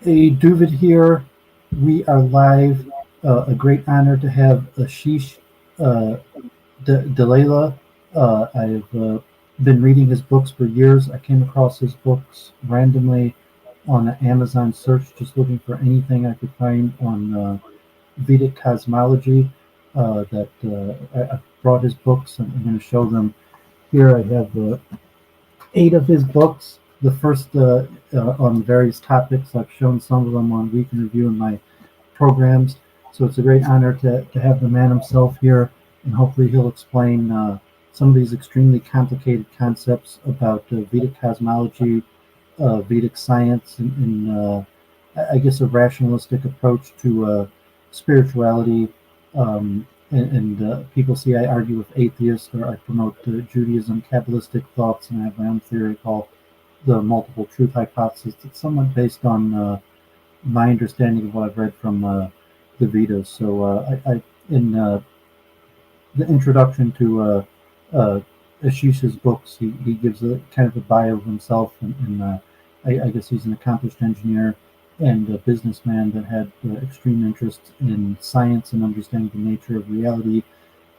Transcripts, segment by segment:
A Doooovid here. We are live. A great honor to have Ashish uh, Dalela. I've been reading his books for years. I came across his books randomly on an Amazon search, just looking for anything I could find on Vedic Cosmology. I brought his books, and I'm going to show them here. I have 8 of his books. The first on various topics. I've shown some of them on Week in Review in my programs. So it's a great honor to have the man himself here, and hopefully he'll explain some of these extremely complicated concepts about Vedic cosmology, Vedic science, and I guess a rationalistic approach to spirituality. People see I argue with atheists, or I promote Judaism, Kabbalistic thoughts, and I have my own theory called the multiple truth hypothesis. It's somewhat based on my understanding of what I've read from the Vedas. So in the introduction to Ashish's books, he gives a kind of a bio of himself, and I guess he's an accomplished engineer and a businessman that had extreme interest in science and understanding the nature of reality,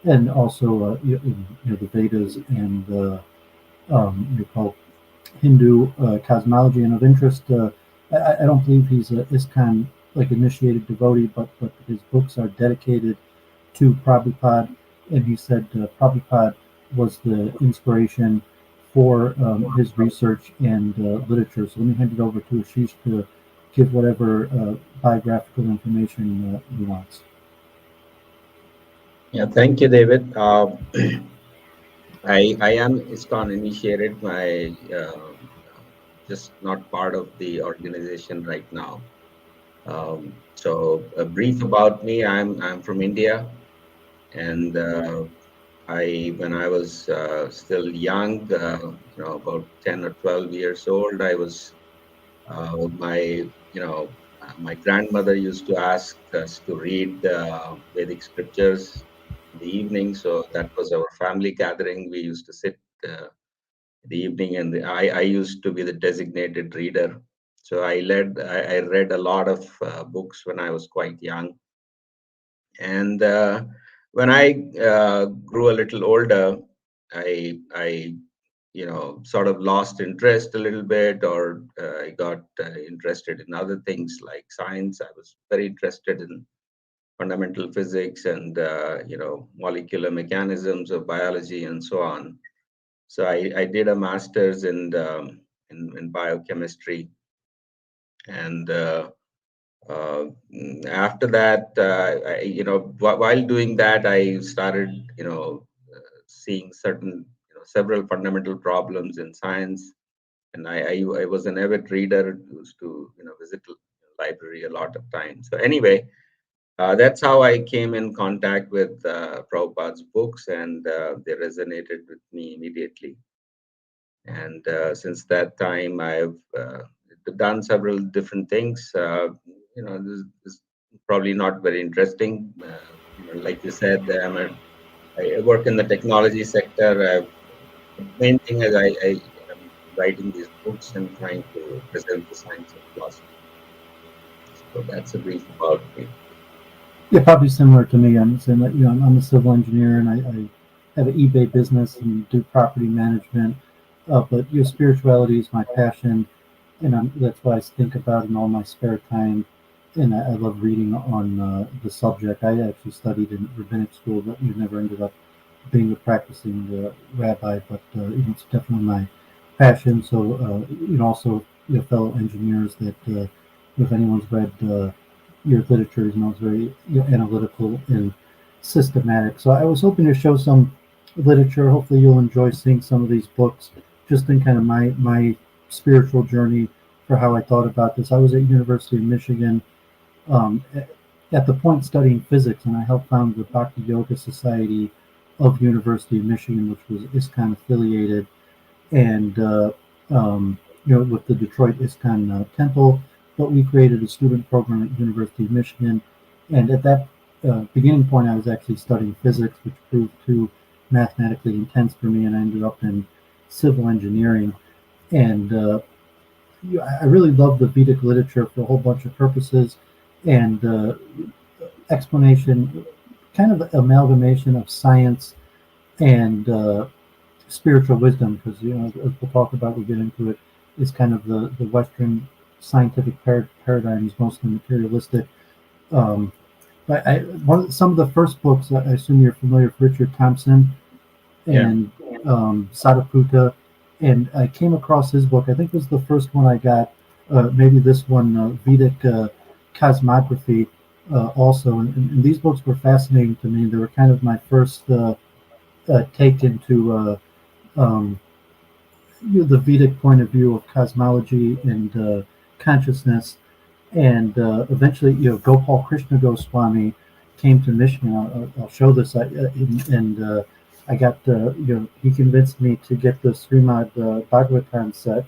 and also the Vedas and you call Hindu cosmology, and of interest. I don't believe he's a ISKCON like initiated devotee, but his books are dedicated to Prabhupada, and he said Prabhupada was the inspiration for his research and literature. So let me hand it over to Ashish to give whatever biographical information he wants. Yeah, thank you, David. I am ISKCON initiated. My just not part of the organization right now. So a brief about me. I'm from India, and when I was still young, about 10 or 12 years old, I was my grandmother used to ask us to read Vedic scriptures in the evening. So that was our family gathering. We used to sit in the evening, and I used to be the designated reader. So I read a lot of books when I was quite young. And when I grew a little older, I sort of lost interest a little bit, or I got interested in other things like science. I was very interested in fundamental physics and molecular mechanisms of biology and so on. So I did a master's in biochemistry, and after that, while doing that, I started seeing several fundamental problems in science, and I was an avid reader, used to visit the library a lot of times. So anyway, that's how I came in contact with Prabhupada's books, and they resonated with me immediately. And since that time, I've done several different things. This is probably not very interesting. Like you said, I work in the technology sector. The main thing is I am writing these books and trying to present the science of philosophy. So that's a brief about me. Yeah, probably similar to me. I'm saying that I'm a civil engineer, and I have an eBay business and do property management. But spirituality is my passion, and that's what I think about in all my spare time. And I love reading on the subject. I actually studied in rabbinic school, but never ended up being a practicing rabbi. But it's definitely my passion. So also fellow engineers that if anyone's read your literature, it's very analytical and systematic. So I was hoping to show some literature. Hopefully, you'll enjoy seeing some of these books, just in kind of my spiritual journey for how I thought about this. I was at University of Michigan um, at the point studying physics, and I helped found the Bhakti Yoga Society of University of Michigan, which was ISKCON affiliated, and with the Detroit ISKCON Temple. But we created a student program at University of Michigan, and at that beginning point, I was actually studying physics, which proved too mathematically intense for me, and I ended up in civil engineering. And I really love the Vedic literature for a whole bunch of purposes, and explanation, kind of amalgamation of science and spiritual wisdom, because as we'll talk about, we'll get into it, is kind of the Western scientific paradigm is mostly materialistic. Um, but some of the first books, I assume you're familiar with Richard Thompson Yeah. and Sadaputa, and I came across his book. I think it was the first one I got. Maybe this one, Vedic Cosmography, also. And these books were fascinating to me. They were kind of my first take into um, the Vedic point of view of cosmology and consciousness. And eventually, Gopal Krishna Goswami came to Michigan. I'll show this. And I got, he convinced me to get the Srimad Bhagavatam set,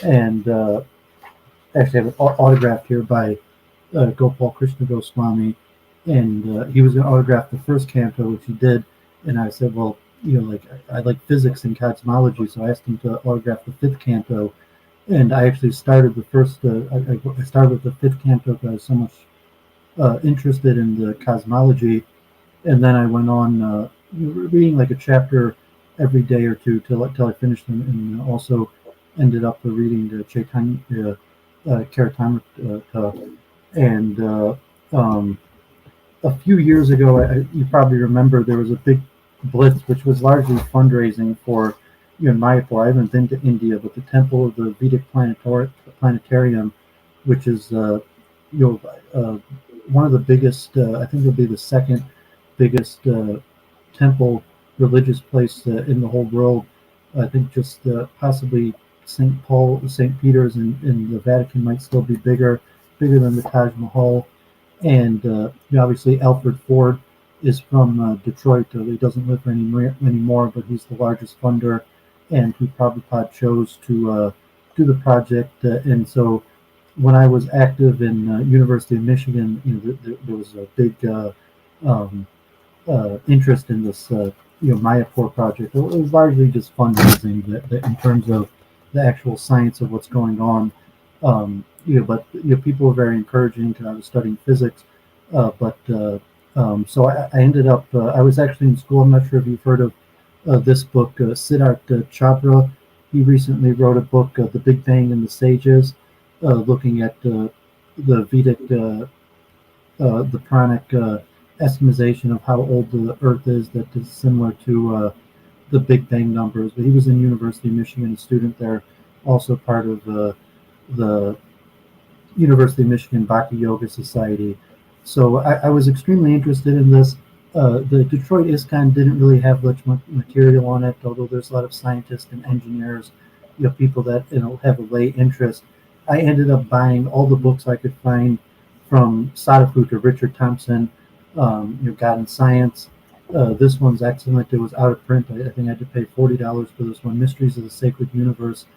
and actually I have it autographed here by Gopal Krishna Goswami, and he was going to autograph the first canto, which he did. And I said, well, like I like physics and cosmology, so I asked him to autograph the fifth canto. And I actually started the first. I started with the fifth canto because I was so much interested in the cosmology, and then I went on reading like a chapter every day or two till I finished them, and also ended up reading the Chaitanya Charitamrita. And a few years ago, you probably remember there was a big blitz, which was largely fundraising for Mayapur. I haven't been to India, but the Temple of the Vedic Planetarium, which is one of the biggest, I think it'll be the second biggest temple religious place in the whole world. I think just possibly St. Peter's in the Vatican might still be bigger than the Taj Mahal. And obviously Alfred Ford is from Detroit. He doesn't live there anymore, but he's the largest funder, and who Prabhupada chose to do the project. And so when I was active in University of Michigan, there was a big um, interest in this Mayapur project. It was largely just fundraising in terms of the actual science of what's going on. But people were very encouraging because I was studying physics. So I ended up. I was actually in school. I'm not sure if you've heard of this book, Siddhartha Chopra. He recently wrote a book, The Big Bang and the Sages, looking at the Vedic, the pranic estimation of how old the Earth is, that is similar to the Big Bang numbers. But he was in University of Michigan, a student there, also part of the University of Michigan Bhakti Yoga Society. So I was extremely interested in this. The Detroit ISKCON didn't really have much material on it, although there's a lot of scientists and engineers, people that have a lay interest. I ended up buying all the books I could find from Sadaputa, Richard Thompson, God and Science. This one's excellent. It was out of print. I think I had to pay $40 for this one. Mysteries of the Sacred Universe,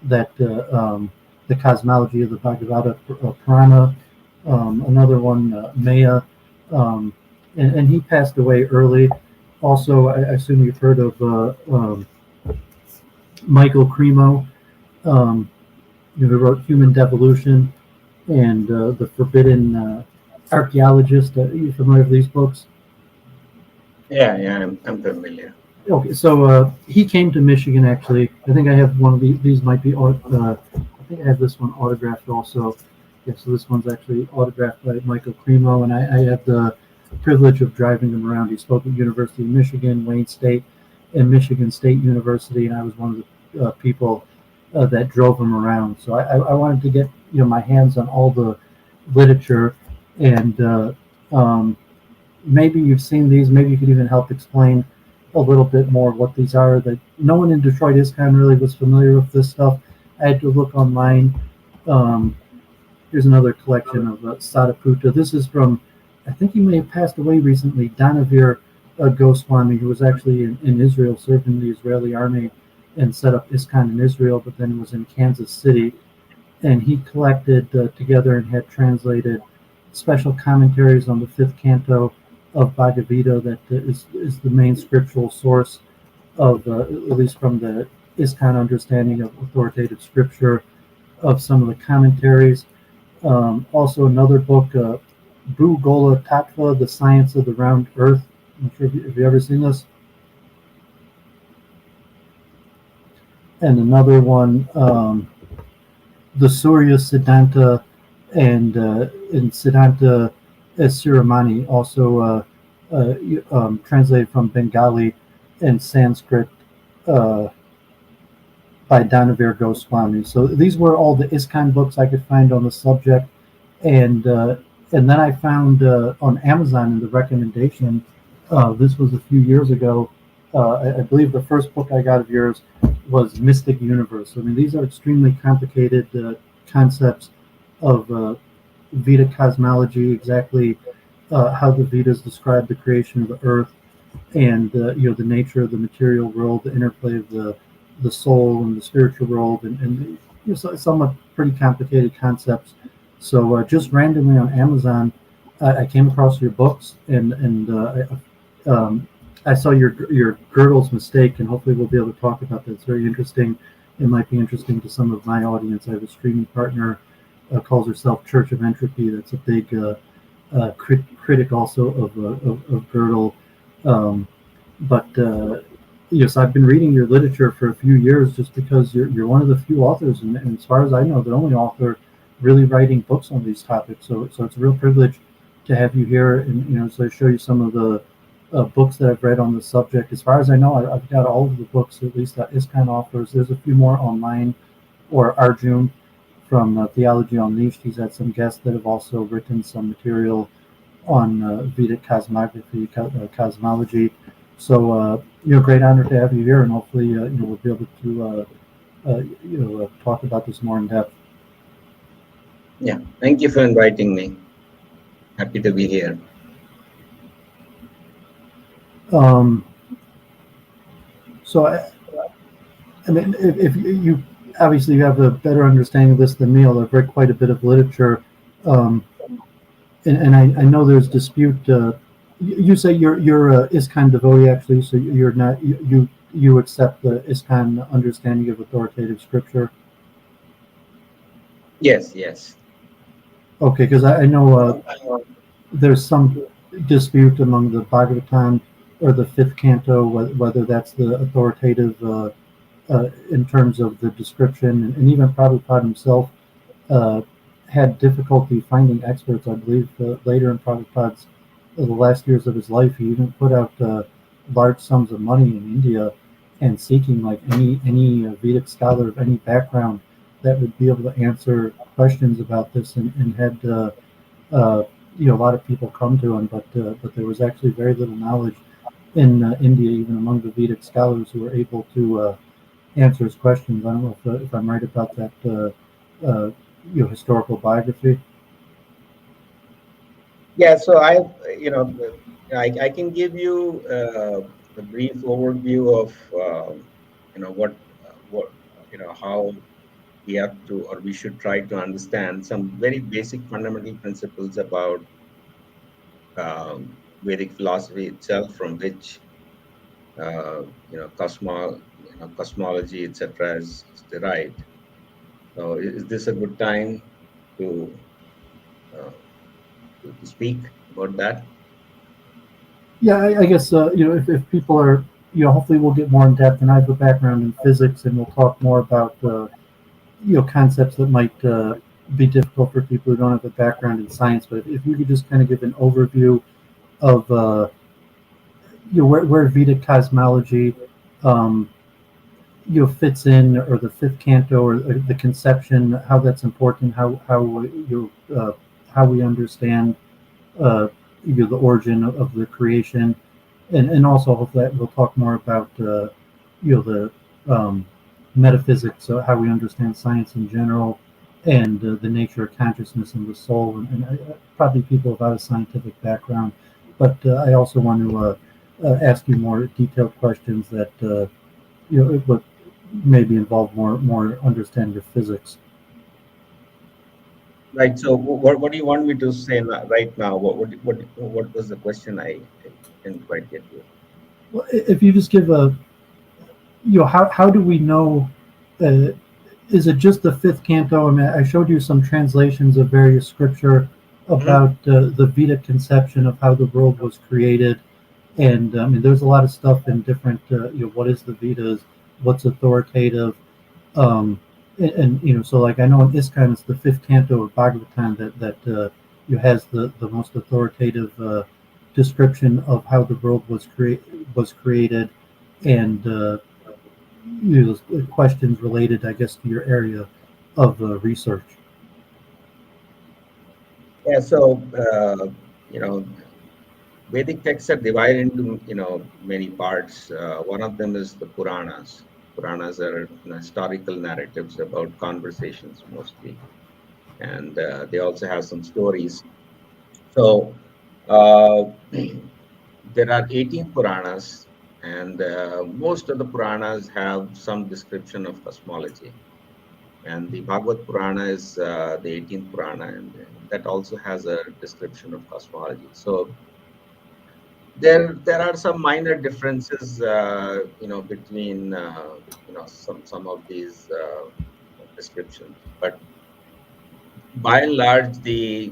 that the cosmology of the Bhagavata Purana. Another one, Maya. And he passed away early. Also, I assume you've heard of Michael Cremo, who wrote Human Devolution and The Forbidden Archaeologist. Are you familiar with these books? Yeah, I'm familiar. Okay, so he came to Michigan, actually. I think I have one of these might be, I think I have this one autographed also. Yeah, so this one's actually autographed by Michael Cremo, and I have the privilege of driving him around. He spoke at University of Michigan, Wayne State, and Michigan State University, and I was one of the people that drove him around. So I wanted to get my hands on all the literature, and maybe you've seen these. Maybe you could even help explain a little bit more what these are. That no one in Detroit ISKCON really was familiar with this stuff. I had to look online. Here's another collection of Sadaputa. This is from, I think he may have passed away recently, Doooovid Goswami, who was actually in Israel, served in the Israeli army and set up ISKCON in Israel, but then was in Kansas City. And he collected together and had translated special commentaries on the fifth canto of Bhagavad Gita that is the main scriptural source of, at least from the ISKCON understanding of authoritative scripture. of some of the commentaries. Also, another book, Bhugola Tattva, The Science of the Round Earth. I'm not sure if you ever seen this. And another one, the Surya Siddhanta and Siddhanta Siramani, also translated from Bengali and Sanskrit uh, by Danavir Goswami. So these were all the ISKCON books I could find on the subject, and then I found on Amazon in the recommendation. This was a few years ago. I believe the first book I got of yours was Mystic Universe. I mean, these are extremely complicated concepts of Vedic cosmology, exactly how the Vedas describe the creation of the earth, and the nature of the material world, the interplay of the soul and the spiritual world, and somewhat pretty complicated concepts. So just randomly on Amazon, I came across your books, and I saw your Gödel's mistake, and hopefully we'll be able to talk about that. It's very interesting. It might be interesting to some of my audience. I have a streaming partner, calls herself Church of Entropy. That's a big critic also of Gödel. Um, but yes, I've been reading your literature for a few years just because you're one of the few authors, and as far as I know, the only author really writing books on these topics. So it's a real privilege to have you here, and so I show you some of the books that I've read on the subject. As far as I know, I've got all of the books, at least that ISKCON offers. There's a few more online, or Arjun from Theology Unleashed. He's had some guests that have also written some material on Vedic cosmography, cosmology. So, great honor to have you here, and hopefully, we'll be able to, talk about this more in depth. Yeah, thank you for inviting me. Happy to be here. So, I mean, if you obviously you have a better understanding of this than me, although I've read quite a bit of literature, and I know there's dispute. You say you're ISKCON devotee, actually, so you're not you accept the ISKCON understanding of authoritative scripture. Yes, yes. Okay, because I know there's some dispute among the Bhagavatam or the fifth canto whether that's the authoritative in terms of the description, and even Prabhupada himself had difficulty finding experts. I believe later in Prabhupada's the last years of his life, he even put out large sums of money in India and seeking like any Vedic scholar of any background that would be able to answer questions about this, and had a lot of people come to him, but there was actually very little knowledge in India, even among the Vedic scholars who were able to answer his questions. I don't know if I'm right about that historical biography. Yeah, so I can give you a brief overview of what how we have to, or we should try to understand some very basic fundamental principles about Vedic philosophy itself, from which cosmology, etc., is derived. So, is this a good time to uh, to speak about that? Yeah, I guess if people are hopefully we'll get more in depth, and I have a background in physics, and we'll talk more about concepts that might be difficult for people who don't have a background in science. But if you could just kind of give an overview of where Vedic cosmology um, fits in, or the fifth canto, or the conception, how that's important, how we understand the origin of the creation, and also hopefully we'll talk more about the metaphysics, how we understand science in general, and the nature of consciousness and the soul, and probably people without a scientific background. But I also want to ask you more detailed questions that it would maybe involve more understanding of physics. Right. So, what do you want me to say right now? What was the question? I didn't quite get you. Well, if you just give a how do we know? is it just the fifth canto? I mean, I showed you some translations of various scripture Mhm. about the Vedic conception of how the world was created, and I mean, there's a lot of stuff in different. What is the Vedas? What's authoritative? And so like I know in ISKCON it's the fifth canto of Bhagavatam that has the most authoritative description of how the world was created, and questions related, I guess, to your area of research. Yeah, so you know, Vedic texts are divided into many parts. One of them is the Puranas. Puranas are historical narratives about conversations mostly, and they also have some stories. So uh, there are 18 Puranas, and most of the Puranas have some description of cosmology. And the Bhagavad Purana is the 18th Purana, and that also has a description of cosmology. So there are some minor differences, between some of these descriptions, but by and large, the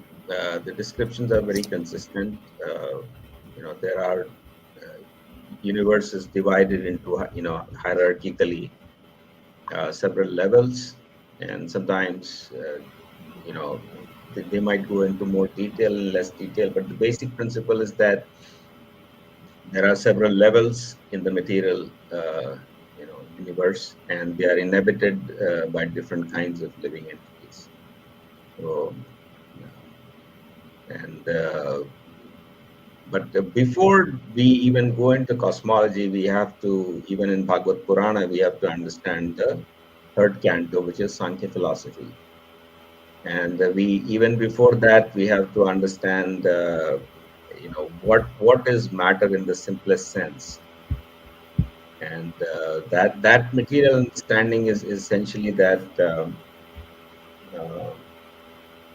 descriptions are very consistent. There are universes divided into hierarchically several levels, and sometimes they might go into more detail and less detail, but the basic principle is that there are several levels in the material universe, and they are inhabited by different kinds of living entities. So and but before we even go into cosmology, we have to, even in Bhagavad Purana, we have to understand the third canto, which is Sankhya philosophy. And we, even before that, we have to understand what is matter in the simplest sense. And that material understanding is essentially that uh,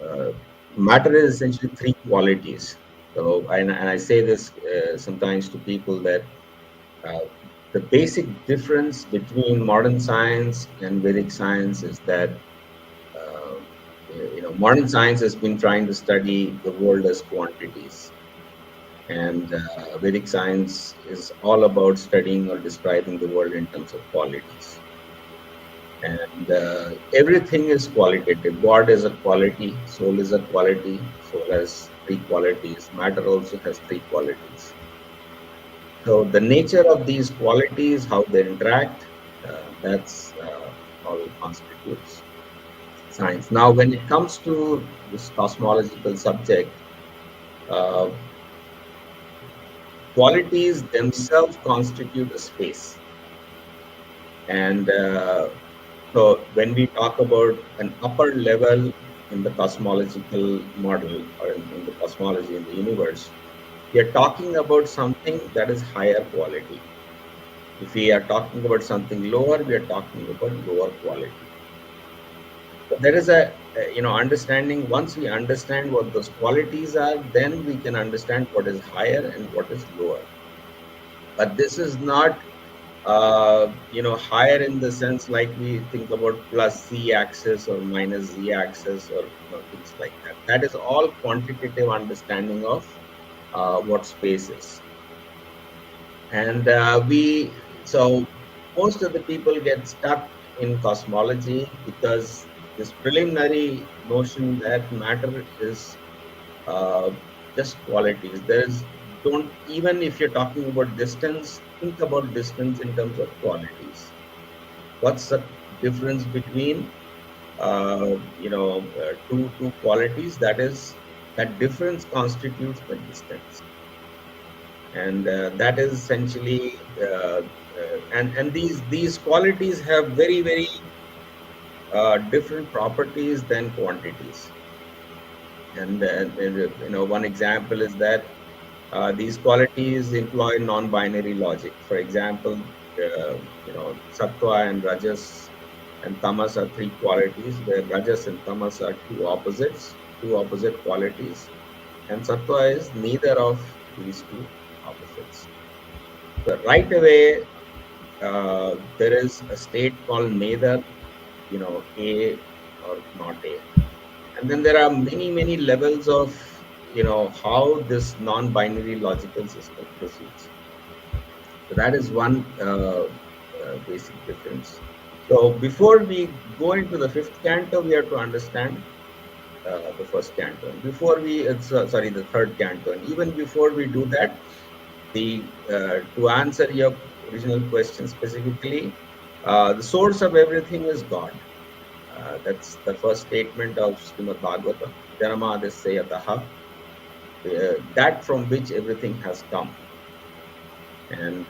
uh, matter is essentially three qualities. So, and I say this sometimes to people that uh, the basic difference between modern science and Vedic science is that uh, modern science has been trying to study the world as quantities, and Vedic science is all about studying or describing the world in terms of qualities. And everything is qualitative. God is a quality, soul is a quality, soul has three qualities, matter also has three qualities. So the nature of these qualities, how they interact, that's all constitutes science. Now, when it comes to this cosmological subject, uh, qualities themselves constitute a space. And so when we talk about an upper level in the cosmological model, or in the cosmology in the universe, we are talking about something that is higher quality. If we are talking about something lower, we are talking about lower quality. So there is understanding. Once we understand what those qualities are, then we can understand what is higher and what is lower. But this is not higher in the sense like we think about plus z axis or minus z axis, or things like that. That is all quantitative understanding of what space is. And so most of the people get stuck in cosmology because this preliminary notion that matter is uh, just qualities. There's don't Even if you're talking about distance, think about distance in terms of qualities. What's the difference between two qualities? That difference constitutes the distance, and that is essentially and these qualities have very very different properties than quantities. And one example is that these qualities employ non-binary logic. For example, sattva and rajas and tamas are three qualities, where rajas and tamas are two opposite qualities, and sattva is neither of these two opposites. So right away, there is a state called neither, A or not A. And then there are many levels of how this non-binary logical system proceeds. So that is one basic difference. So before we go into the fifth canto, we have to understand the first canto. And before we, sorry, the third canto. And even before we do that, to answer your original question specifically, the source of everything is God. That's the first statement of Srimad Bhagavatam. Janama that from which everything has come. And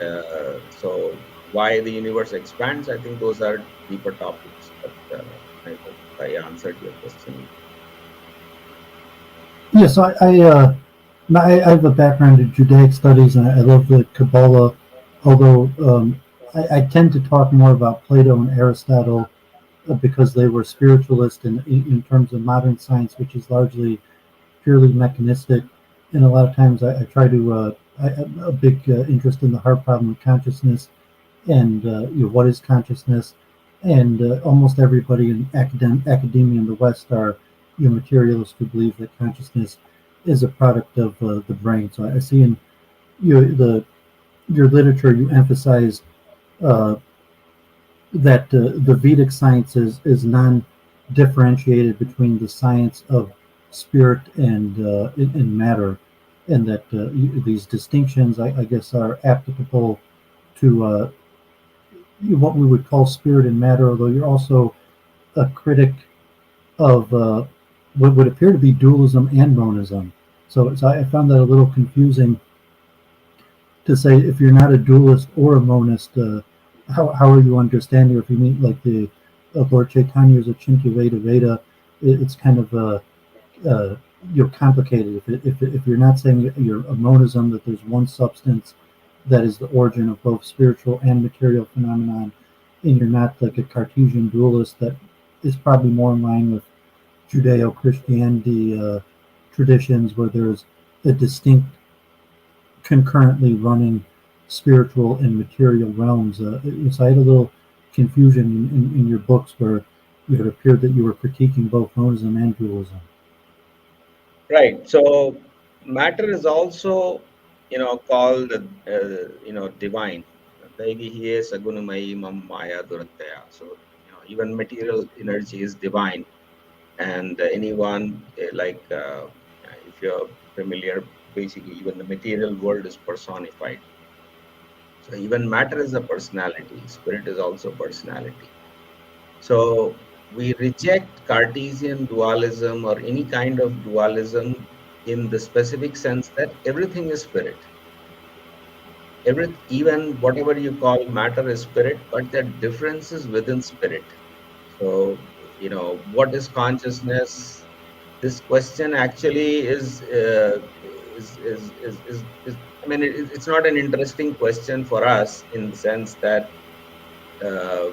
so why the universe expands, I think those are deeper topics, but I hope I answered your question. Yes, I have a background in Judaic studies, and I love the Kabbalah, although I tend to talk more about Plato and Aristotle because they were spiritualists in terms of modern science, which is largely purely mechanistic. And a lot of times I try to, I have a big interest in the hard problem of consciousness and what is consciousness. And almost everybody in academia in the West are materialists who believe that consciousness is a product of the brain. So I see in your literature you emphasize uh, that the Vedic science is non-differentiated between the science of spirit and matter, and that these distinctions, I guess, are applicable to what we would call spirit and matter. Although you're also a critic of what would appear to be dualism and monism. So I found that a little confusing to say if you're not a dualist or a monist, how are you understanding? Or if you mean like the Lord Chaitanya's Achintya Veda Veda, it's kind of complicated. If you're not saying that you're a monism, that there's one substance that is the origin of both spiritual and material phenomenon, and you're not like a Cartesian dualist, that is probably more in line with Judeo-Christianity traditions, where there's a distinct concurrently running spiritual and material realms. So I had a little confusion in your books where it appeared that you were critiquing both monism and dualism. Right. So matter is also, called, divine. Daivihi sagunamayi mam maya durantaya. So, even material energy is divine. And anyone, if you're familiar, basically, even the material world is personified. So even matter is a personality. Spirit is also personality. So we reject Cartesian dualism or any kind of dualism in the specific sense that everything is spirit. Even whatever you call matter is spirit, but there are differences within spirit. So, what is consciousness? This question actually is I mean, it's not an interesting question for us in the sense that uh,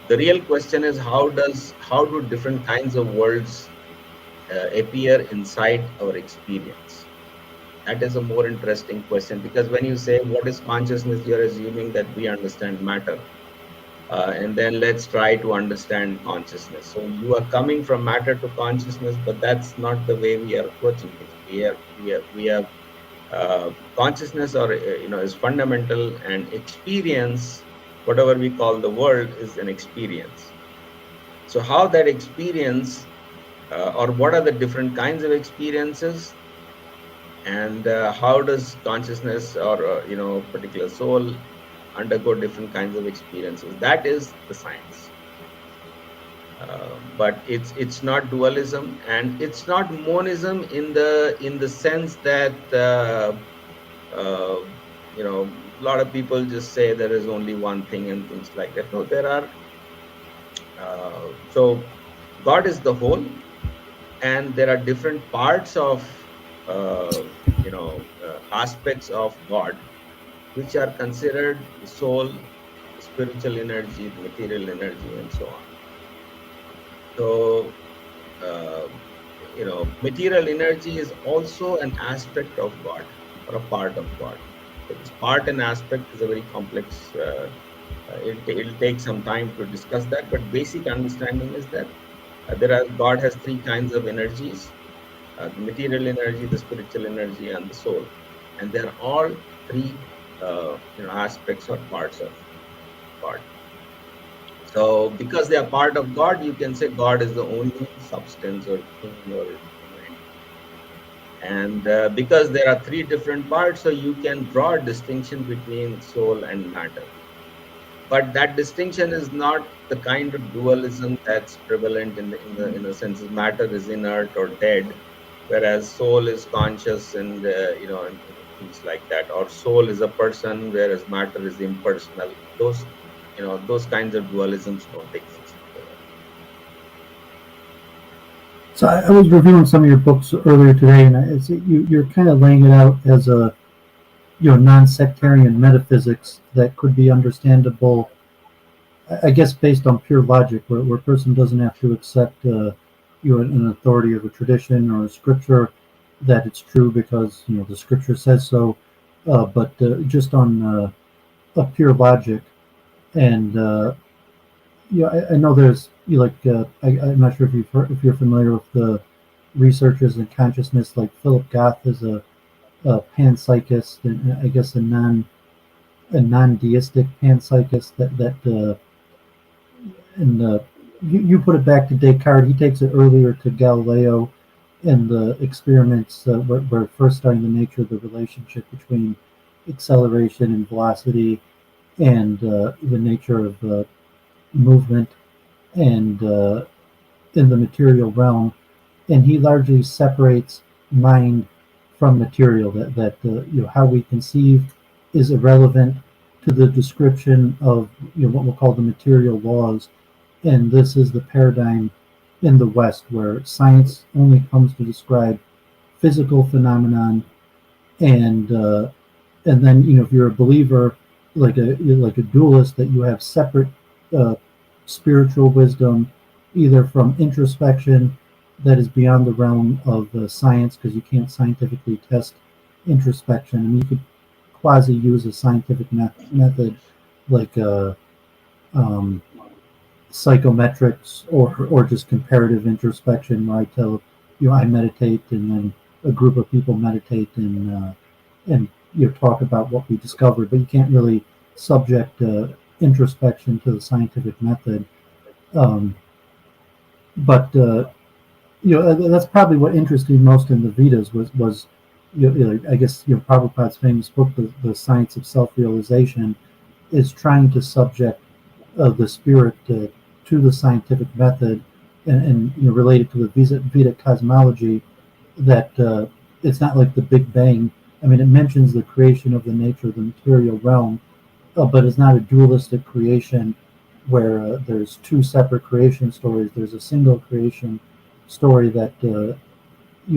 the real question is how do different kinds of worlds appear inside our experience. That is a more interesting question, because when you say what is consciousness, you're assuming that we understand matter, and then let's try to understand consciousness. So you are coming from matter to consciousness, but that's not the way we are approaching things. We have consciousness, or is fundamental, and experience, whatever we call the world, is an experience. So how that experience, or what are the different kinds of experiences, and how does consciousness, or particular soul, undergo different kinds of experiences, that is the science. But it's not dualism, and it's not monism in the sense that a lot of people just say there is only one thing and things like that. No, there are. So God is the whole, and there are different parts of aspects of God, which are considered the soul, the spiritual energy, the material energy, and so on. So material energy is also an aspect of God, or a part of God. So this part and aspect is a very complex It'll take some time to discuss that, but basic understanding is that God has three kinds of energies: the material energy, the spiritual energy, and the soul, and they're all three aspects or parts of God. So because they are part of God, you can say God is the only substance or thing or entity. And because there are three different parts, so you can draw a distinction between soul and matter. But that distinction is not the kind of dualism that's prevalent in the sense of matter is inert or dead, whereas soul is conscious and things like that, or soul is a person whereas matter is impersonal. Those kinds of dualisms don't exist. So I was reviewing some of your books earlier today, and you're kind of laying it out as a non-sectarian metaphysics that could be understandable, I guess, based on pure logic, where a person doesn't have to accept an authority of a tradition or a scripture that it's true because the scripture says so, but just on a pure logic. And I know there's I'm not sure if you're familiar with the researchers in consciousness, like Philip Goff is a panpsychist, and I guess a non-deistic panpsychist that and you put it back to Descartes. He takes it earlier to Galileo and the experiments where first studying the nature of the relationship between acceleration and velocity and the nature of movement and in the material realm, and he largely separates mind from material. That how we conceive is irrelevant to the description of what we'll call the material laws, and this is the paradigm in the West where science only comes to describe physical phenomenon, and and then if you're a believer, like a dualist, that you have separate uh, spiritual wisdom, either from introspection that is beyond the realm of science, because you can't scientifically test introspection. I mean, you could quasi use a scientific method like um, psychometrics or just comparative introspection, where I tell I meditate, and then a group of people meditate, and talk about what we discovered, but you can't really subject introspection to the scientific method. Um, but that's probably what interested me most in the Vedas was I guess Prabhupada's famous book, the Science of Self-Realization, is trying to subject the spirit to the scientific method, and related to the Vedic cosmology, that it's not like the Big Bang. I mean, it mentions the creation of the nature of the material realm, but it's not a dualistic creation where there's two separate creation stories. There's a single creation story that,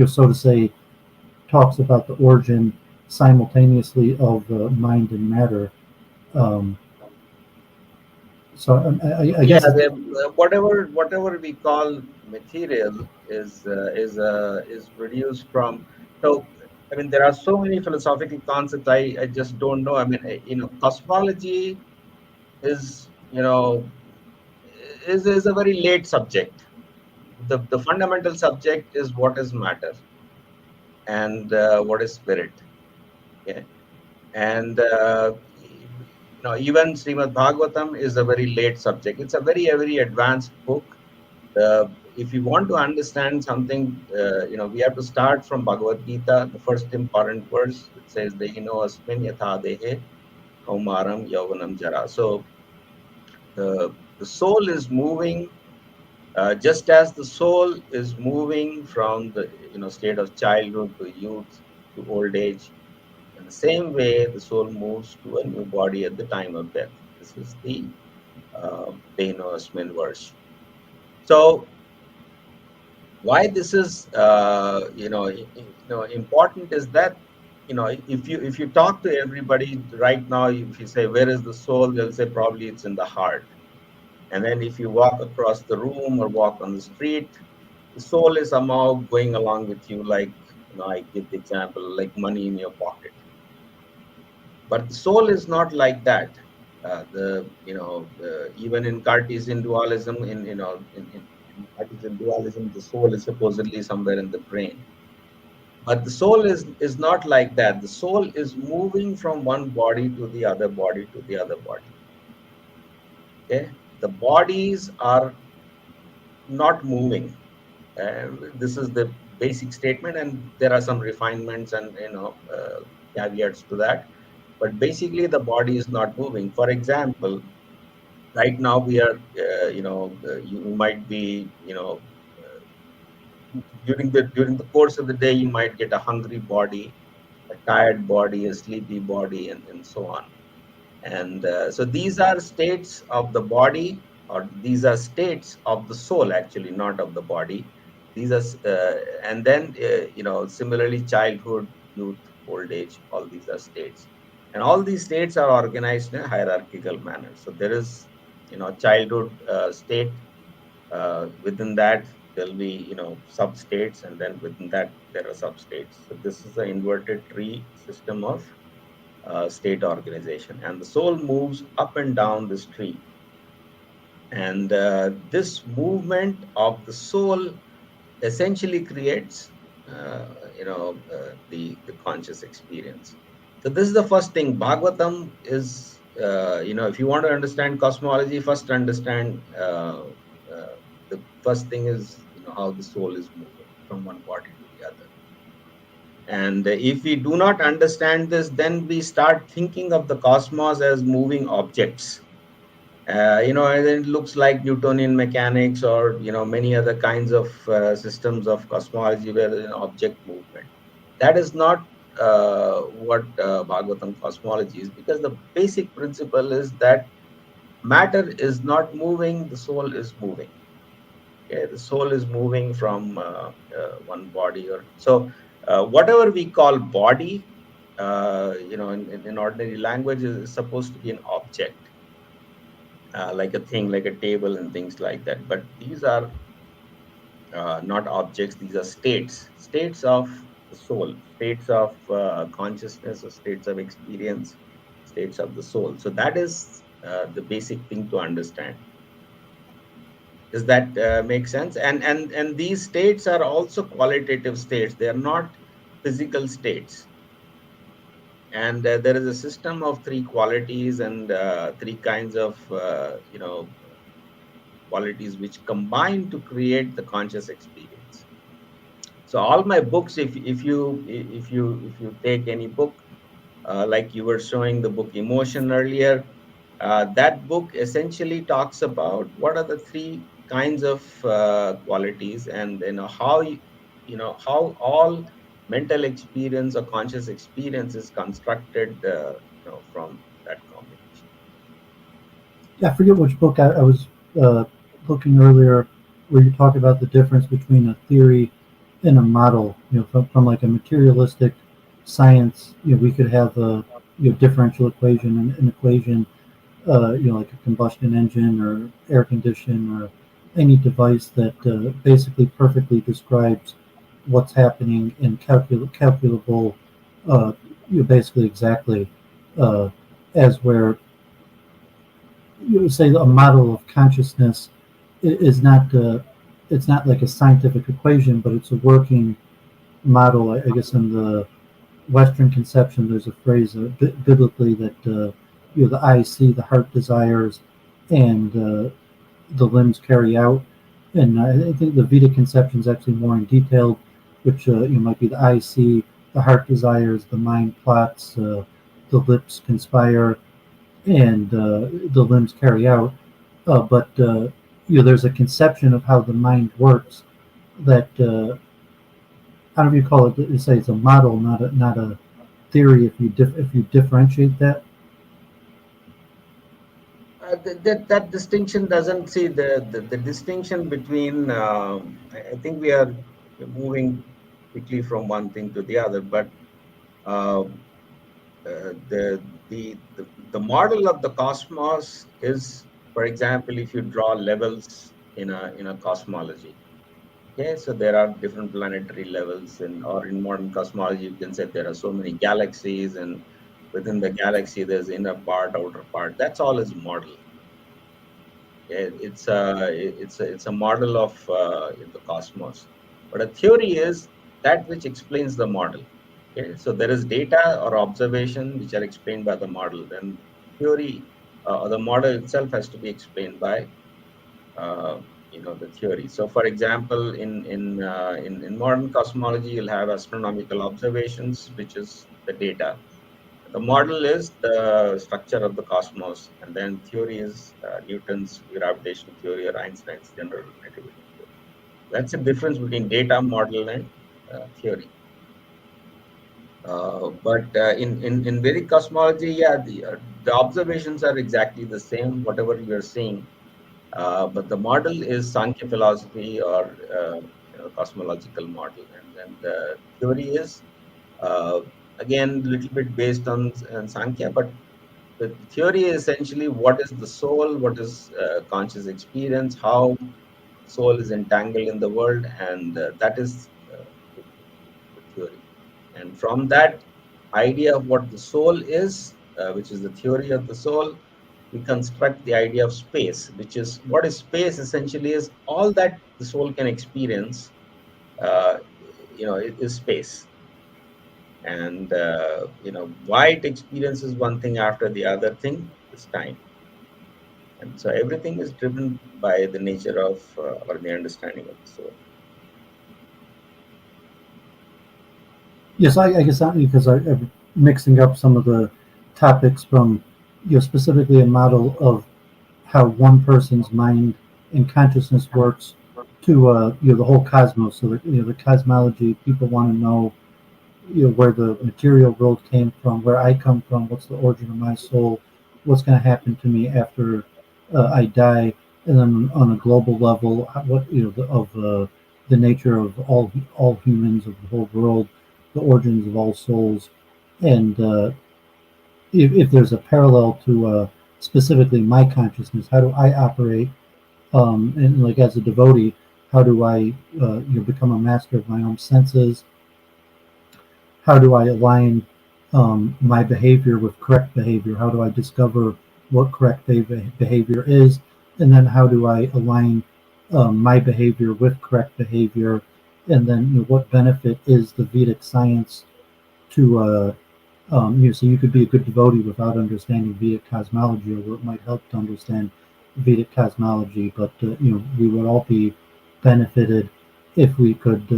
so to say, talks about the origin simultaneously of mind and matter. Um, so I Yeah, guess it's, whatever we call material is reduced from. So I mean, there are so many philosophical concepts. I just don't know. I mean, cosmology is is a very late subject. The fundamental subject is what is matter and what is spirit. Okay, and even Srimad Bhagavatam is a very late subject. It's a very advanced book. If you want to understand something, we have to start from Bhagavad Gita, the first important verse, which says, "Dehino asmin yatha dehe kaumaram yauvanam jara." So the soul is moving, just as the soul is moving from the state of childhood to youth to old age. In the same way, the soul moves to a new body at the time of death. This is the Dehino asmin verse. So why this is important is that if you talk to everybody right now, if you say where is the soul, they'll say probably it's in the heart. And then if you walk across the room or walk on the street, the soul is somehow going along with you, like I give the example like money in your pocket. But the soul is not like that. Even in Cartesian dualism, in Cartesian dualism, the soul is supposedly somewhere in the brain. But the soul is not like that. The soul is moving from one body to the other body to the other body. Okay, the bodies are not moving. This is the basic statement, and there are some refinements and caveats to that. But basically, the body is not moving. For example, right now we are, you might be, during the course of the day, you might get a hungry body, a tired body, a sleepy body, and so on. And so these are states of the body, or these are states of the soul, actually, not of the body. These are, and then, similarly, childhood, youth, old age, all these are states. And all these states are organized in a hierarchical manner. So there is, childhood state. Within that, there'll be, sub states, and then within that, there are substates. So this is an inverted tree system of state organization, and the soul moves up and down this tree. And this movement of the soul essentially creates, the conscious experience. So this is the first thing. Bhagavatam is, if you want to understand cosmology, first understand, the first thing is, how the soul is moving from one body to the other. And if we do not understand this, then we start thinking of the cosmos as moving objects. And it looks like Newtonian mechanics, or many other kinds of systems of cosmology where there's an object movement. That is not what Bhagavatam cosmology is, because the basic principle is that matter is not moving, the soul is moving. Okay, the soul is moving from one body, or so. Whatever we call body, in ordinary language, is supposed to be an object, like a thing, like a table and things like that. But these are not objects; these are states of the soul, states of consciousness, or states of experience, states of the soul. So that is the basic thing to understand. Does that make sense? And these states are also qualitative states. They are not physical states. And there is a system of three qualities, and three kinds of qualities which combine to create the conscious experience. So all my books, if you take any book, like you were showing the book Emotion earlier, that book essentially talks about what are the three kinds of qualities, and how all mental experience or conscious experience is constructed, from that combination. Yeah, I forget which book I was uh, looking earlier, where you talk about the difference between a theory and a model. From like a materialistic science, we could have a differential equation and an equation, like a combustion engine or air condition or any device that basically perfectly describes what's happening in calculable, basically exactly, uh, as where you would say a model of consciousness is not it's not like a scientific equation, but it's a working model. I guess in the Western conception, there's a phrase biblically that the eyes see, the heart desires, and the limbs carry out. And I think the Vedic conception is actually more in detail, which might be the eyes see, the heart desires, the mind plots, the lips conspire, and the limbs carry out. But there's a conception of how the mind works that I don't know if you call it. You say it's a model, not a theory. If you differentiate that, That distinction doesn't see the distinction between. I think we are moving quickly from one thing to the other, but uh, the model of the cosmos is, for example, if you draw levels in a cosmology. Okay, so there are different planetary levels, or in modern cosmology, you can say there are so many galaxies, and within the galaxy there's inner part, outer part. That's all is model. It's a model of the cosmos. But a theory is that which explains the model. Okay, so there is data or observation which are explained by the model. Then theory or the model itself has to be explained by uh, the theory. So, for example, in modern cosmology, you'll have astronomical observations, which is the data. The model is the structure of the cosmos, and then theory is Newton's gravitational theory or Einstein's general relativity theory. That's the difference between data, model, and theory. But in Vedic cosmology, yeah, the observations are exactly the same, whatever you're seeing. But the model is Sankhya philosophy or cosmological model, and then the theory is uh, again a little bit based on Sankhya, but the theory is essentially what is the soul, what is conscious experience, how soul is entangled in the world, and that is the theory. And from that idea of what the soul is, which is the theory of the soul, we construct the idea of space, which is what is space essentially is all that the soul can experience, uh, is space. And why it experiences one thing after the other thing is time. And so everything is driven by the nature of or the understanding of the soul. Yes, I guess that because I'm mixing up some of the topics from, specifically a model of how one person's mind and consciousness works to, the whole cosmos. So that, the cosmology, people want to know, where the material world came from, where I come from, what's the origin of my soul, what's going to happen to me after I die, and then on a global level, what the nature of all humans of the whole world, the origins of all souls, and if there's a parallel to specifically my consciousness, how do I operate, and like as a devotee, how do I become a master of my own senses? How do I align my behavior with correct behavior? How do I discover what correct behavior is? And then how do I align my behavior with correct behavior? And then what benefit is the Vedic science to, so you could be a good devotee without understanding Vedic cosmology, or it might help to understand Vedic cosmology, but we would all be benefited if we could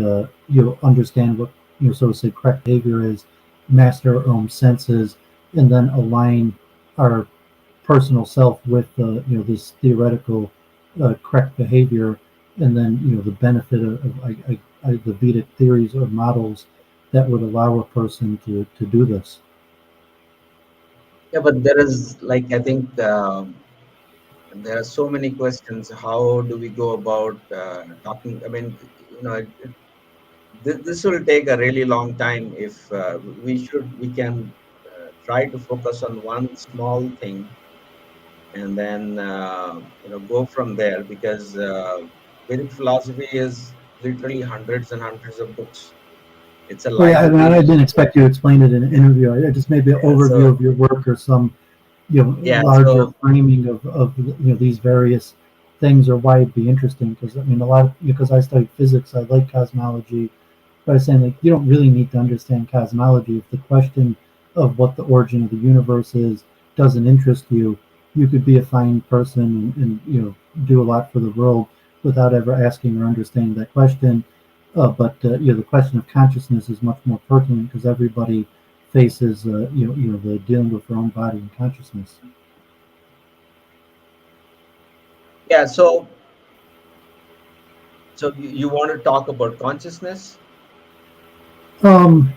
understand what, so to say, correct behavior is, master our own senses, and then align our personal self with this theoretical correct behavior, and then the benefit of the Vedic theories or models that would allow a person to do this. Yeah, but there is like I think there are so many questions. How do we go about talking? I mean, this will take a really long time. If we can try to focus on one small thing and then go from there, because Vedic philosophy is literally hundreds and hundreds of books. It's a Well, yeah, I library. didn't expect you to explain it in an interview. I just maybe an Yeah, overview so of your work or some yeah, larger so framing of these various things, or why it'd be interesting. Because I mean, a lot of, because I studied physics, I like cosmology, but I was saying, like, you don't really need to understand cosmology if the question of what the origin of the universe is doesn't interest you. You could be a fine person and do a lot for the world without ever asking or understanding that question. But the question of consciousness is much more pertinent because everybody faces the dealing with their own body and consciousness. yeah, so you want to talk about consciousness? Um,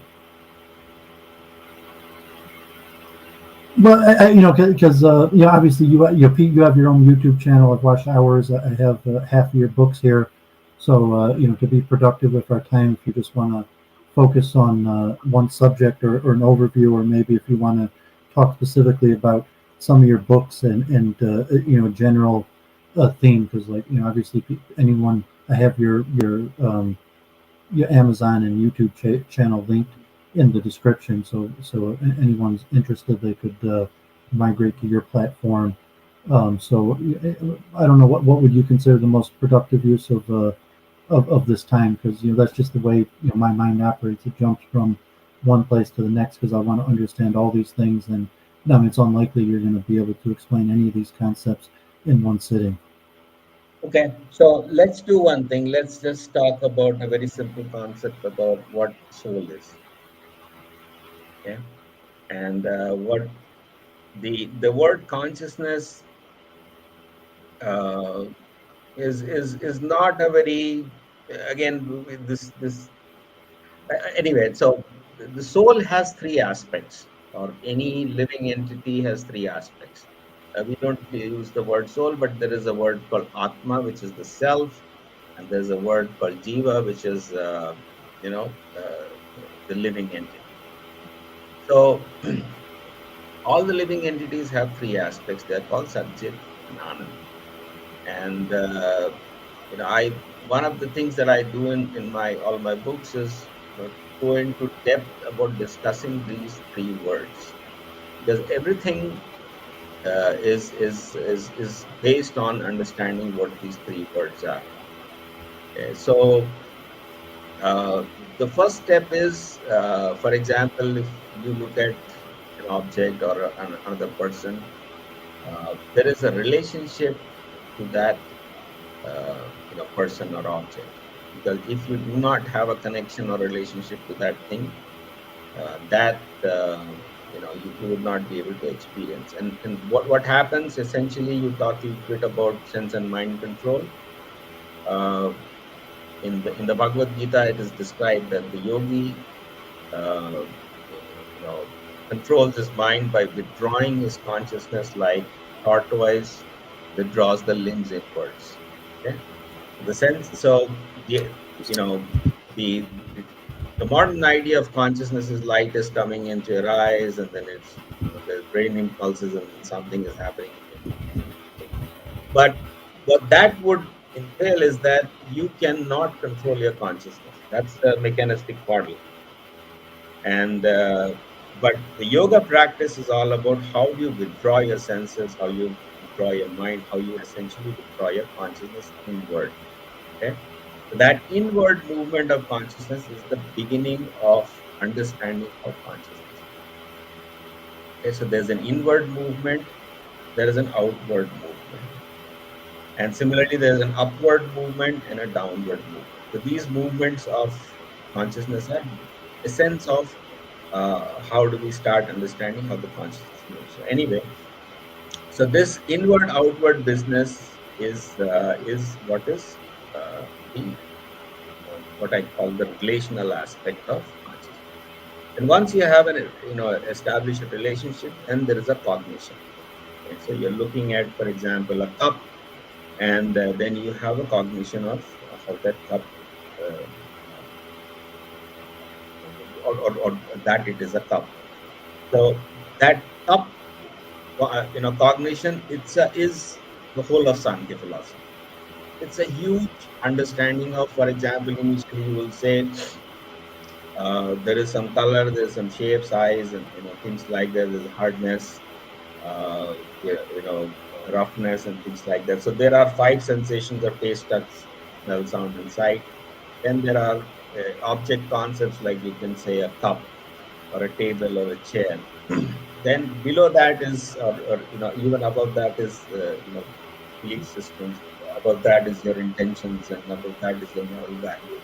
but because obviously you have your own YouTube channel. I've watched hours. I have half of your books here, so to be productive with our time, if you just want to focus on one subject or an overview, or maybe if you want to talk specifically about some of your books and general theme, because like obviously anyone, I have your Amazon and YouTube channel linked. in the description. So anyone's interested, they could migrate to your platform. So I don't know what would you consider the most productive use of this time, because that's just the way my mind operates. It jumps from one place to the next because I want to understand all these things, and I mean, it's unlikely you're going to be able to explain any of these concepts in one sitting. Okay, so let's do one thing. Let's just talk about a very simple concept about what soul is. Okay, and what the word consciousness uh, is not a very, again, this anyway. So the soul has three aspects, or any living entity has three aspects. We don't use the word soul, but there is a word called atma, which is the self, and there's a word called jiva, which is you know uh, the living entity. So all the living entities have three aspects. They're called Satchit and Anand. And I one of the things that I do in my all my books is go into depth about discussing these three words, because everything is based on understanding what these three words are. Okay, so uh, the first step is, for example, if you look at an object or another person, there is a relationship to that person or object. Because if you do not have a connection or relationship to that thing, that you would not be able to experience. And what happens essentially, you talk a little bit about sense and mind control. Uh, in the Bhagavad Gita, it is described that the yogi, uh, controls his mind by withdrawing his consciousness like tortoise withdraws the limbs inwards. Okay, the sense. So you know the, the the modern idea of consciousness is light is coming into your eyes, and then it's there's brain impulses, and then something is happening in your mind. Okay? But what that would entail is that you cannot control your consciousness. That's the mechanistic model. And but the yoga practice is all about how you withdraw your senses, how you withdraw your mind, how you essentially withdraw your consciousness inward. Okay, so that inward movement of consciousness is the beginning of understanding how consciousness works. Okay, so there's an inward movement, there is an outward movement, and similarly there's an upward movement and a downward movement. So these movements of consciousness are essence of how do we start understanding how the consciousness moves. So anyway, so this inward outward business is what is the what I call the relational aspect of consciousness. And once you have an established a relationship, then there is a cognition. Okay? So you're looking at, for example, a cup, and then you have a cognition of how that cup, uh, or that it is a cup. So that cup, cognition, is the whole of Sankhya philosophy. It's a huge understanding of, for example, initially you will say there is some color, there's some shape, size, and things like that. There's hardness, uh, roughness, and things like that. So there are five sensations of taste, touch, smell, sound, and sight. Then there are object concepts, like you can say a cup or a table or a chair. Then below that is, or even above that is, belief systems. Above that is your intentions, and above that is your moral values.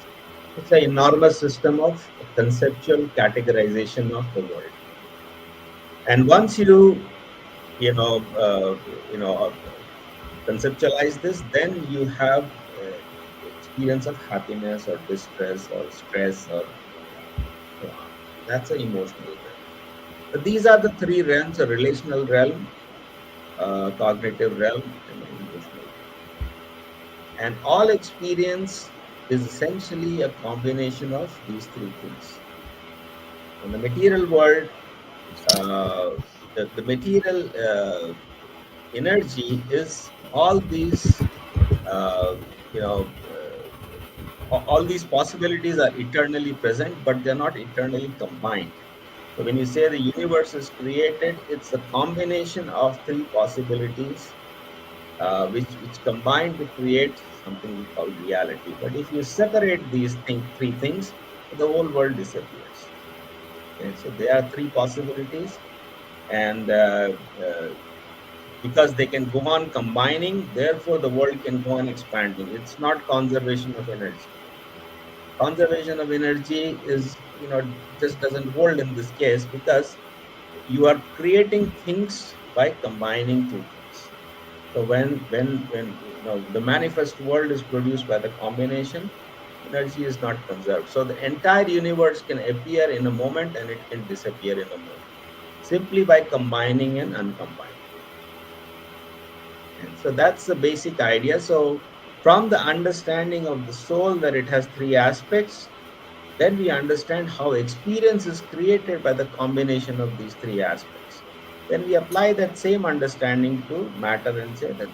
It's an enormous system of conceptual categorization of the world. And once you know you know uh, conceptualize this, then you have the experience of happiness or distress or stress, or so on. That's an emotional realm. So these are the three realms: a relational realm, cognitive realm, and an emotional realm. And all experience is essentially a combination of these three things. In the material world, uh, the material energy is all these, uh, you know, uh, All these possibilities are eternally present, but they're not eternally combined. So when you say the universe is created, it's a combination of three possibilities, which combine to create something we call reality. But if you separate these three things, the whole world disappears. Okay, so there are three possibilities, and because they can go on combining, therefore the world can go on expanding. It's not conservation of energy. Conservation of energy is, just doesn't hold in this case, because you are creating things by combining two things. So when the manifest world is produced by the combination, energy is not conserved. So the entire universe can appear in a moment and it can disappear in a moment, simply by combining and uncombining. And so that's the basic idea. So from the understanding of the soul, that it has three aspects, then we understand how experience is created by the combination of these three aspects. Then we apply that same understanding to matter and say that,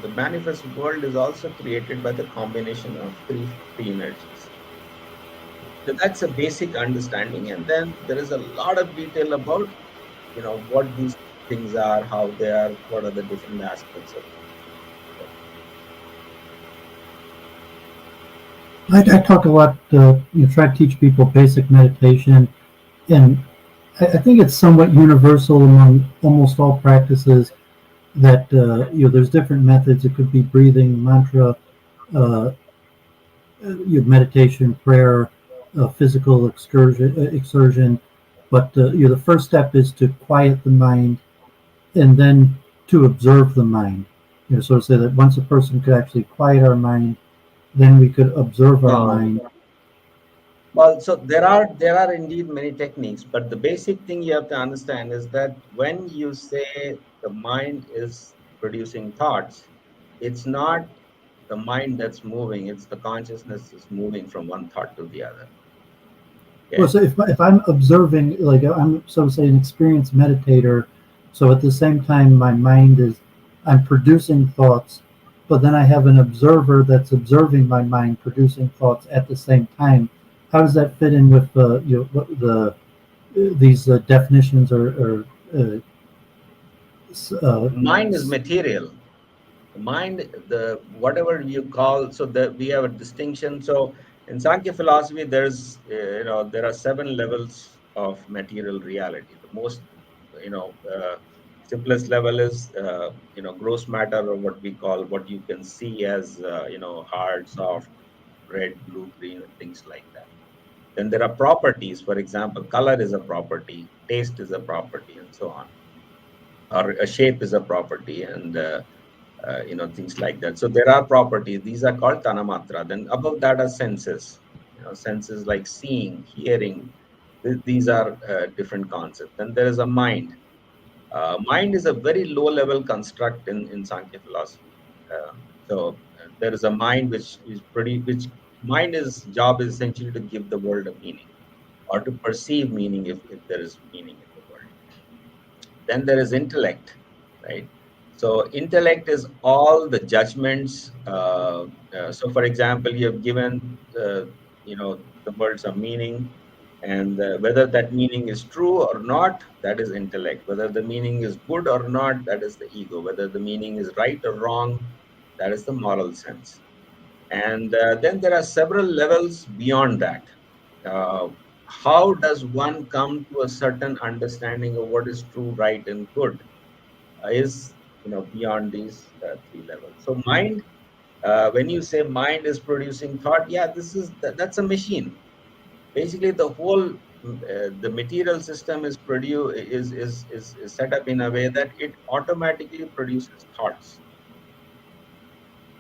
the manifest world is also created by the combination of three energies. So that's a basic understanding. And then there is a lot of detail about, what these things are, how they are, what are the different aspects of them. So, I talk a lot, try to teach people basic meditation, and I think it's somewhat universal among almost all practices that, there's different methods. It could be breathing, mantra, uh, meditation, prayer, physical exertion. But the first step is to quiet the mind, and then to observe the mind. So to say that once a person could actually quiet our mind, then we could observe our um, mind. well, so there are indeed many techniques, but the basic thing you have to understand is that when you say the mind is producing thoughts, it's not the mind that's moving; it's the consciousness that's moving from one thought to the other. Well, Okay. so if I'm observing, like I'm so to say an experienced meditator, so at the same time my mind is, I'm producing thoughts, but then I have an observer that's observing my mind producing thoughts at the same time. How does that fit in with what these definitions or uh, Mind is material. The mind, the whatever you call, so that we have a distinction. So in Sankhya philosophy, there are seven levels of material reality. The most, simplest level is, gross matter, or what you can see as, hard, soft, red, blue, green, and things like that. Then there are properties. For example, color is a property, taste is a property, and so on. Or a shape is a property, and things like that. So there are properties. These are called tanamatra. Then above that are senses. Senses like seeing, hearing. These are different concepts. Then there is a mind. Mind is a very low level construct in Sankhya philosophy. There is a mind which mind is job is essentially to give the world a meaning, or to perceive meaning, if there is meaning in the world. Then there is intellect, right? So intellect is all the judgments. So for example, you have given, the words a meaning, and whether that meaning is true or not, that is intellect. Whether the meaning is good or not, that is the ego. Whether the meaning is right or wrong, that is the moral sense. And then there are several levels beyond that. uh, how does one come to a certain understanding of what is true, right, and good, is, beyond these three levels. So mind, when you say mind is producing thought, yeah, that's a machine. Basically the whole, the material system is set up in a way that it automatically produces thoughts.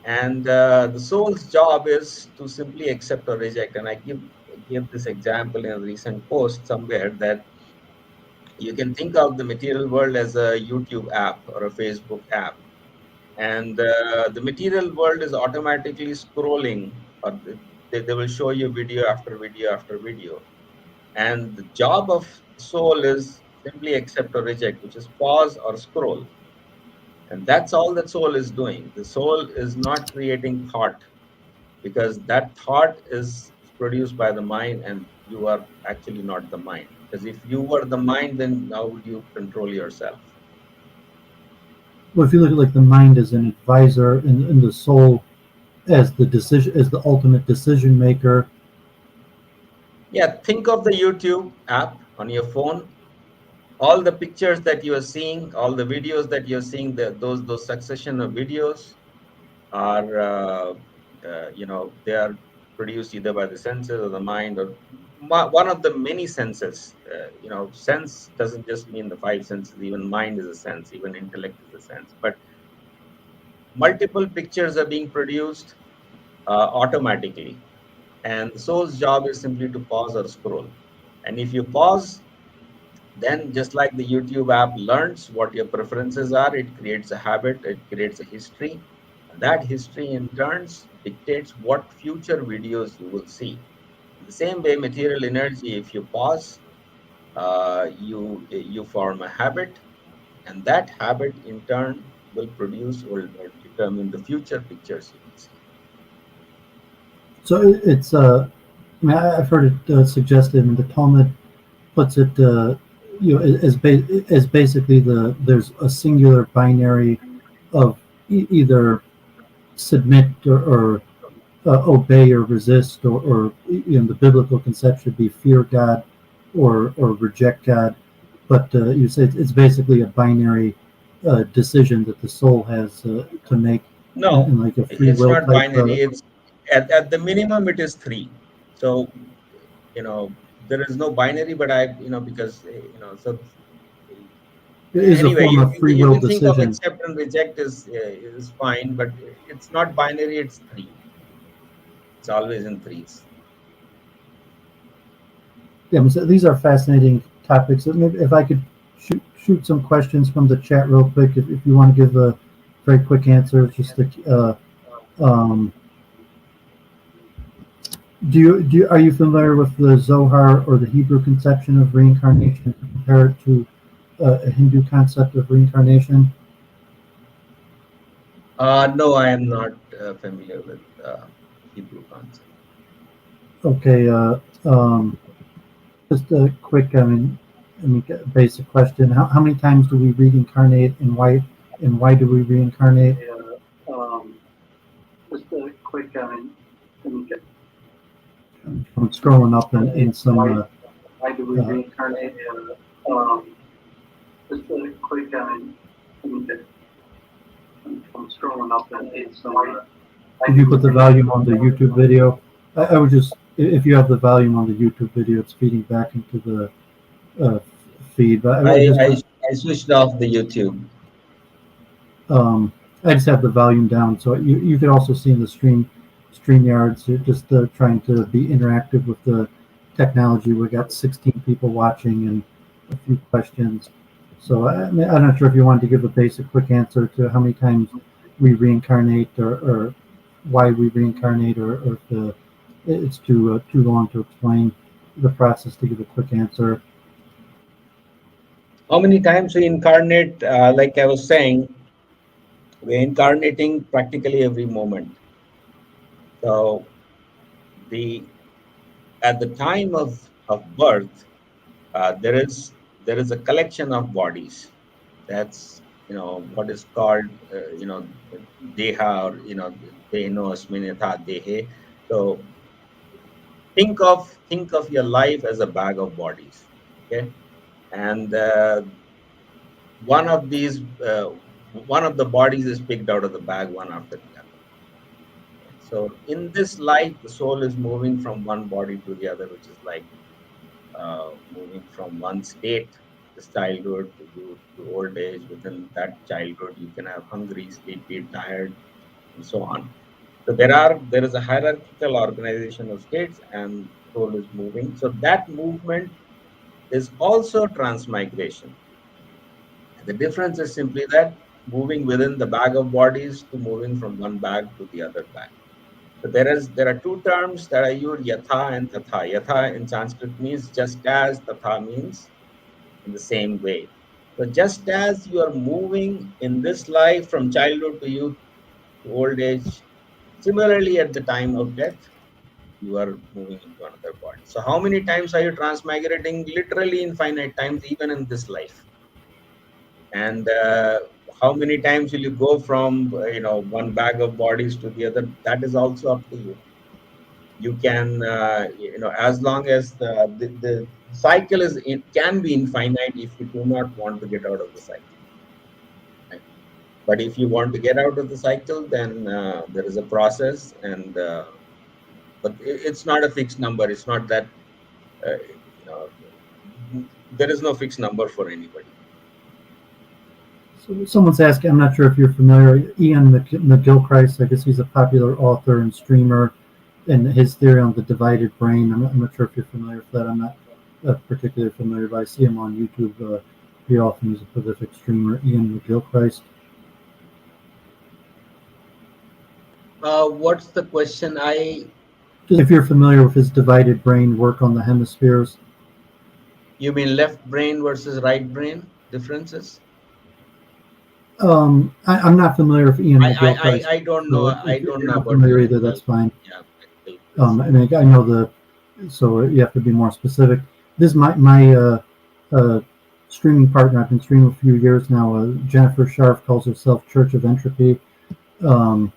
And the soul's job is to simply accept or reject. And I gave this example in a recent post somewhere, that you can think of the material world as a YouTube app or a Facebook app, and the material world is automatically scrolling, or they will show you video after video after video. And the job of the soul is simply accept or reject, which is pause or scroll. And that's all the soul is doing. The soul is not creating thought. because that thought is produced by the mind, and you are actually not the mind. Because if you were the mind, then how would you control yourself? Well, if you look at like the mind as an advisor and the soul as the decision, as the ultimate decision maker. Yeah, think of the YouTube app on your phone. All the pictures that you are seeing, all the videos that you're seeing, those succession of videos are, they are produced either by the senses or the mind, or one of the many senses. Sense doesn't just mean the five senses. Even mind is a sense. Even intellect is a sense. But multiple pictures are being produced automatically, and the soul's job is simply to pause or scroll. And if you pause, then just like the YouTube app learns what your preferences are, it creates a habit, it creates a history, and that history in turns dictates what future videos you will see. In the same way, material energy, if you pause, you form a habit, and that habit in turn will produce or determine the future pictures you will see. So it's I mean, I've heard it suggested, and the Talmud puts it, as basically there's a singular binary of either submit or obey or resist, or the biblical concept should be fear God or reject God. But you say it's basically a binary decision that the soul has to make, No, in like a free it's will not type. binary. It's at the minimum it is three. So there is no binary, but because so It is a anyway, form of free if will you think of decision. accept and reject is fine, but it's not binary. It's three. It's always in threes. Yeah, so these are fascinating topics. Maybe if I could shoot some questions from the chat real quick, if you want to give a very quick answer, just um, are you familiar with the Zohar or the Hebrew conception of reincarnation? Compare it to a Hindu concept of reincarnation. No, I am not familiar with Hebrew concept. Okay, just a quick. Basic question: how many times do we reincarnate, and why do we reincarnate? Um, just a quick. I'm scrolling up in some. Why do we reincarnate? Um, just a quick. I'm scrolling up in some. Did you put the volume on the YouTube video? I would just, if you have the volume on the YouTube video, it's feeding back into the feed. But I I, just, I I switched off the YouTube. um, I just have the volume down, so you could also see in the StreamYards, just trying to be interactive with the technology. We got 16 people watching and a few questions. So I'm not sure if you wanted to give a basic, quick answer to how many times we reincarnate, or why we reincarnate, or if it's too long to explain the process to give a quick answer. How many times we incarnate? Like I was saying, we're incarnating practically every moment. So the at the time of birth, there is a collection of bodies. That's what is called deha, or dehno asminatha dehe. So think of your life as a bag of bodies. Okay, and one of these one of the bodies is picked out of the bag one after the other. Okay? So in this life, the soul is moving from one body to the other, which is like moving from one state, this childhood, to old age. Within that childhood, you can have hungry, sleepy, tired, and so on. So there is a hierarchical organization of states, and soul is moving. So that movement is also transmigration. And the difference is simply that moving within the bag of bodies to moving from one bag to the other bag. So there are two terms that I use, yatha and tatha. Yatha in Sanskrit means just as, tatha means in the same way. So just as you are moving in this life from childhood to youth to old age, Similarly, at the time of death, you are moving into another body. So how many times are you transmigrating? Literally infinite times, even in this life. And how many times will you go from one bag of bodies to the other? That is also up to you. You can as long as the cycle can be infinite if you do not want to get out of the cycle, right? But if you want to get out of the cycle, then there is a process, and but it's not a fixed number. It's not that uh, you know there is no fixed number for anybody. So someone's asking, I'm not sure if you're familiar, Ian McGilchrist, I guess he's a popular author and streamer, and his theory on the divided brain. I'm not sure if you're familiar with that. I'm not particularly familiar, but I see him on YouTube pretty often. He's a prolific streamer, Ian McGilchrist. What's the question? Just if you're familiar with his divided brain work on the hemispheres. You mean left brain versus right brain differences? I'm not familiar with Ian McGilchrist. I don't know. So I if don't you're know not about familiar the either, that's fine. yeah, I know so you have to be more specific. This is my streaming partner. I've been streaming a few years now. Jennifer Sharf calls herself Church of Entropy, um,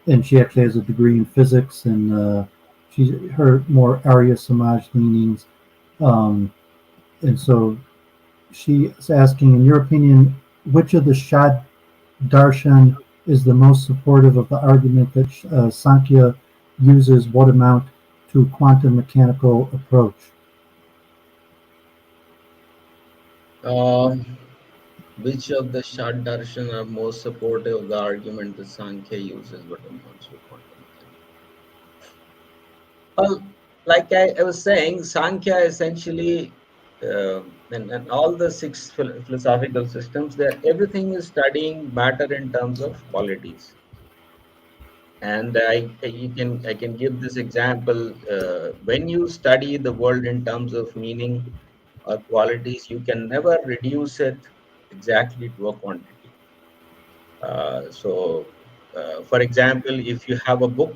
and she actually has a degree in physics, and she's her more Arya Samaj leanings, um, and so she's asking, in your opinion, which of the Shad Darshan is the most supportive of the argument that Sankhya uses what amount to quantum mechanical approach? Which of the Shad Darshan are most supportive of the argument that Sankhya uses what amounts to quantum mechanics? Well, like I was saying, Sankhya essentially, and all the six philosophical systems, there everything is studying matter in terms of qualities. And I can give this example. When you study the world in terms of meaning or qualities, you can never reduce it exactly to a quantity. For example, if you have a book,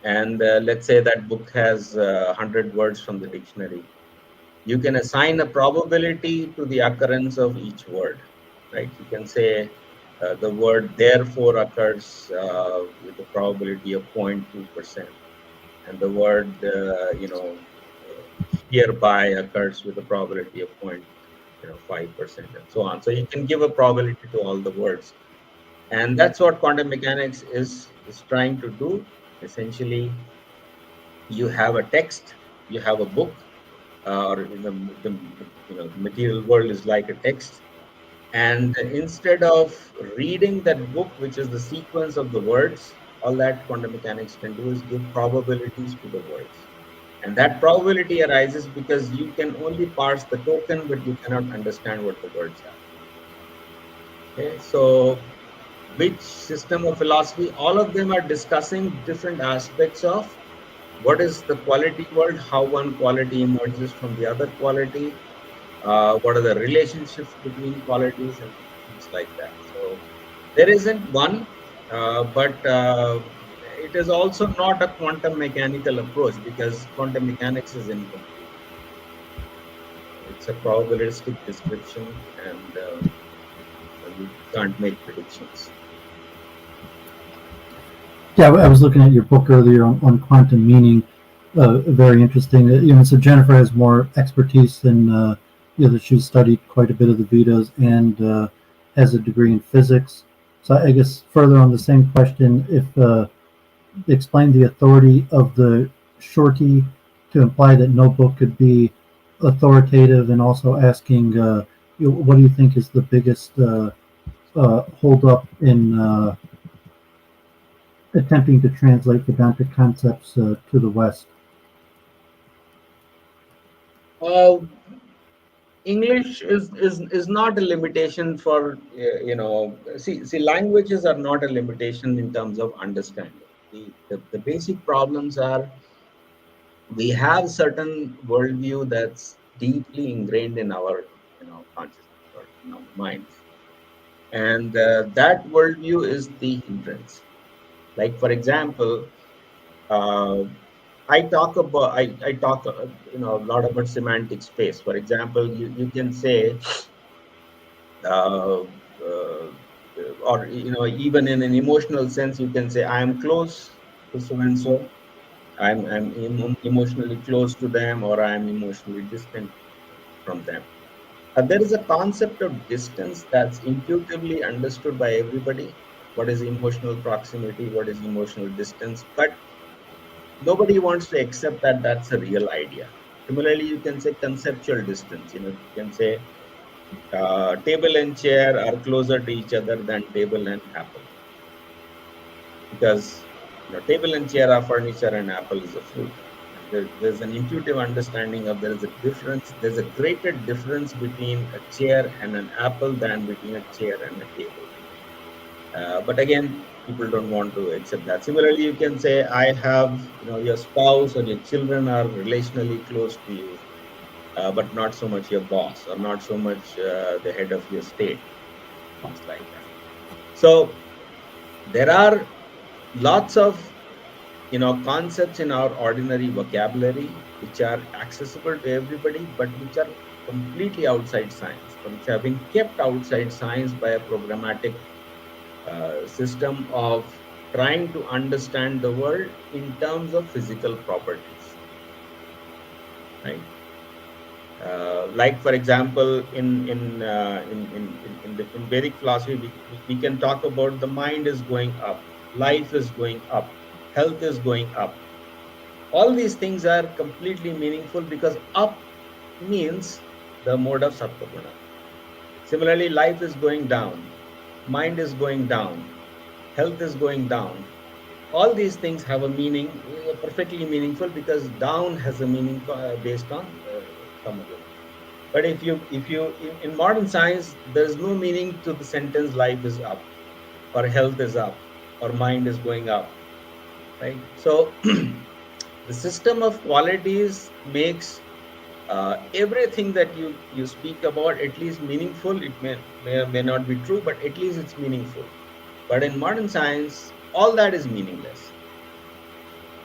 and let's say that book has 100 words from the dictionary, you can assign a probability to the occurrence of each word, right? You can say the word therefore occurs with a probability of 0.2%, and the word hereby occurs with a probability of 0.5%, and so on. So you can give a probability to all the words, and that's what quantum mechanics is trying to do. Essentially, you have a text, you have a book, or the material world is like a text, and instead of reading that book, which is the sequence of the words, all that quantum mechanics can do is give probabilities to the words. And that probability arises because you can only parse the token, but you cannot understand what the words are. Okay, so which system of philosophy? All of them are discussing different aspects of what is the quality world, how one quality emerges from the other quality, what are the relationships between qualities, and things like that. So there isn't one, but it is also not a quantum mechanical approach because quantum mechanics is incomplete. It's a probabilistic description, and you can't make predictions. Yeah, I was looking at your book earlier on quantum meaning. Very interesting. So Jennifer has more expertise than she's studied quite a bit of the Vedas and has a degree in physics. So I guess further on the same question, if explain the authority of the shorty to imply that no book could be authoritative, and also asking, what do you think is the biggest hold up in attempting to translate Vedantic concepts to the West? Uh, English is not a limitation for see, languages are not a limitation in terms of understanding. The basic problems are we have certain worldview that's deeply ingrained in our consciousness or in our minds, and that worldview is the hindrance. Like for example, uh, I talk a lot about semantic space. For example, you can say uh, uh, or even in an emotional sense, you can say I am close to so and so. I'm emotionally close to them, or I'm emotionally distant from them. There is a concept of distance that's intuitively understood by everybody. What is emotional proximity? What is emotional distance? But nobody wants to accept that that's a real idea. Similarly, you can say conceptual distance. You can say table and chair are closer to each other than table and apple, because table and chair are furniture and apple is a fruit. And there's an intuitive understanding of there is a difference. There's a greater difference between a chair and an apple than between a chair and a table. But again, people don't want to accept that. Similarly, you can say I have, your spouse or your children are relationally close to you, but not so much your boss or not so much the head of your state, things like that. So there are lots of concepts in our ordinary vocabulary which are accessible to everybody, but which are completely outside science, which have been kept outside science by a programmatic system of trying to understand the world in terms of physical properties, right? Like for example, in Vedic philosophy, we can talk about the mind is going up, life is going up, health is going up. All these things are completely meaningful because up means the mode of Sattva-guna. Similarly, life is going down, mind is going down, health is going down. All these things have a meaning, perfectly meaningful, because down has a meaning based on Tamaguna. But if you in modern science, there's no meaning to the sentence life is up, or health is up, or mind is going up, right? So the system of qualities makes everything that you speak about at least meaningful. It may or may not be true, but at least it's meaningful. But in modern science, all that is meaningless,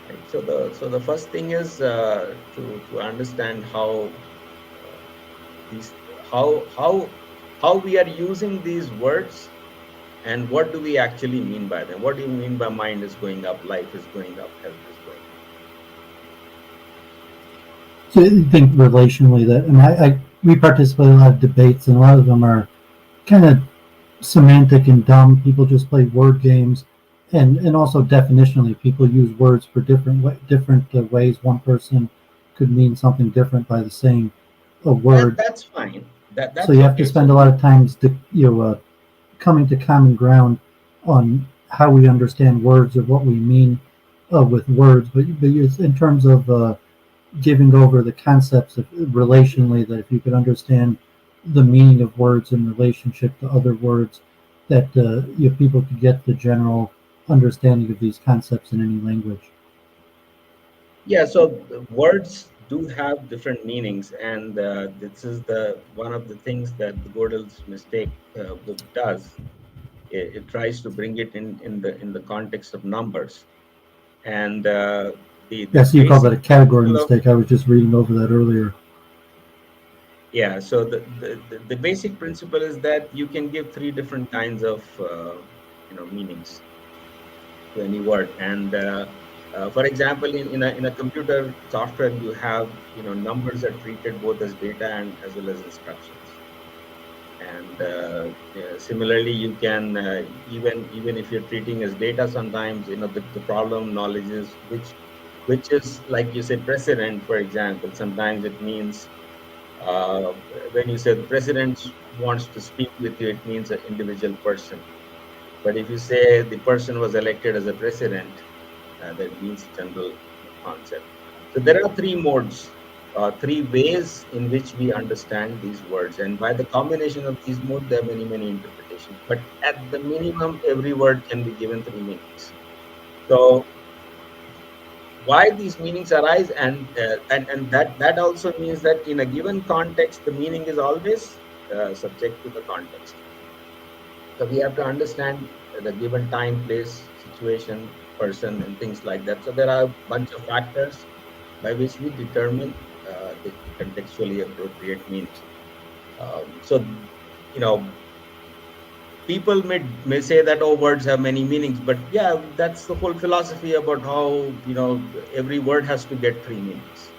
right? So the first thing is to understand uh, these how we are using these words, and what do we actually mean by them. What do you mean by mind is going up, life is going up, health is going up? So you think relationally that, and we participate in a lot of debates, and a lot of them are kind of semantic and dumb. People just play word games, and also definitionally, people use words for different ways. One person could mean something different by the same word. That's fine. So That's you have to okay. So spend a lot of times, coming to common ground on how we understand words or what we mean with words. But in terms of giving over the concepts of relationally, that if you could understand the meaning of words in relationship to other words, that people could get the general understanding of these concepts in any language. yeah, so the words do have different meanings, and this is the one of the things that the Gödel's mistake book does. It tries to bring it in the context of numbers, and the Yeah, so you call that basic a category principle of mistake. I was just reading over that earlier. yeah. So the basic principle is that you can give three different kinds of meanings to any word. And for example, in a computer software, you have numbers are treated both as data and as well as instructions. And yeah, similarly, you can even if you're treating as data, sometimes the problem knowledge is which is, like you said, precedent. For example, sometimes it means uh, when you say the president wants to speak with you, it means an individual person. But if you say the person was elected as a president, that means general concept. So there are three modes, three ways in which we understand these words, and by the combination of these modes, there are many interpretations. But at the minimum, every word can be given three meanings. So why these meanings arise, and that also means that in a given context, the meaning is always subject to the context. So we have to understand the given time, place, situation, person and things like that. So there are a bunch of factors by which we determine the contextually appropriate meaning. So, you know, people may say that, oh, words have many meanings, but yeah, that's the whole philosophy about how, every word has to get three meanings.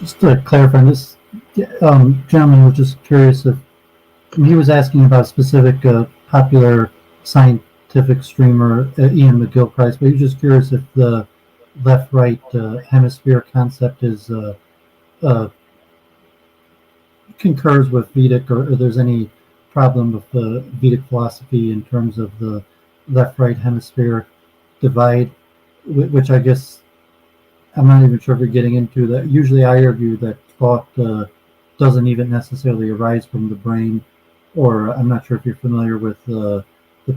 Just to clarify this, gentleman was just curious if he was asking about a specific popular scientific streamer, Ian McGilchrist, but he was just curious if the left-right hemisphere concept is concurs with Vedic, or there's any problem with the Vedic philosophy in terms of the left-right hemisphere divide, which I guess I'm not even sure if you're getting into that. Usually I argue that thought doesn't even necessarily arise from the brain, or I'm not sure if you're familiar with the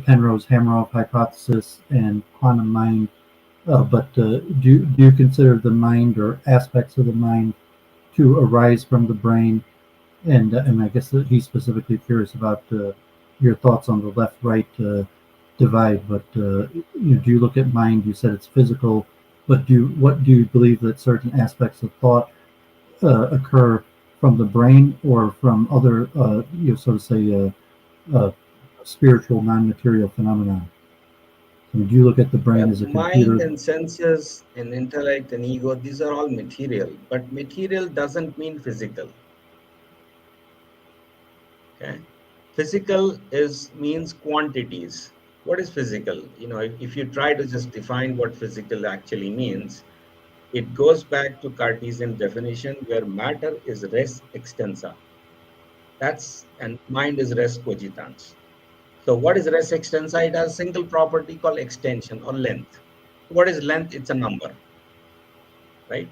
Penrose-Hameroff hypothesis and quantum mind, but do you consider the mind or aspects of the mind to arise from the brain? And I guess that he's specifically curious about your thoughts on the left-right divide. But do you look at mind? You said it's physical, but what do you believe that certain aspects of thought occur from the brain or from other, so to say, spiritual, non-material phenomena? Do you look at the brain as a computer? Mind and senses and intellect and ego, these are all material, but material doesn't mean physical. Okay, physical means quantities. What is physical? If you try to just define what physical actually means, it goes back to Cartesian definition where matter is res extensa. And mind is res cogitans. So what is res extensa? It has a single property called extension or length. What is length? It's a number, right?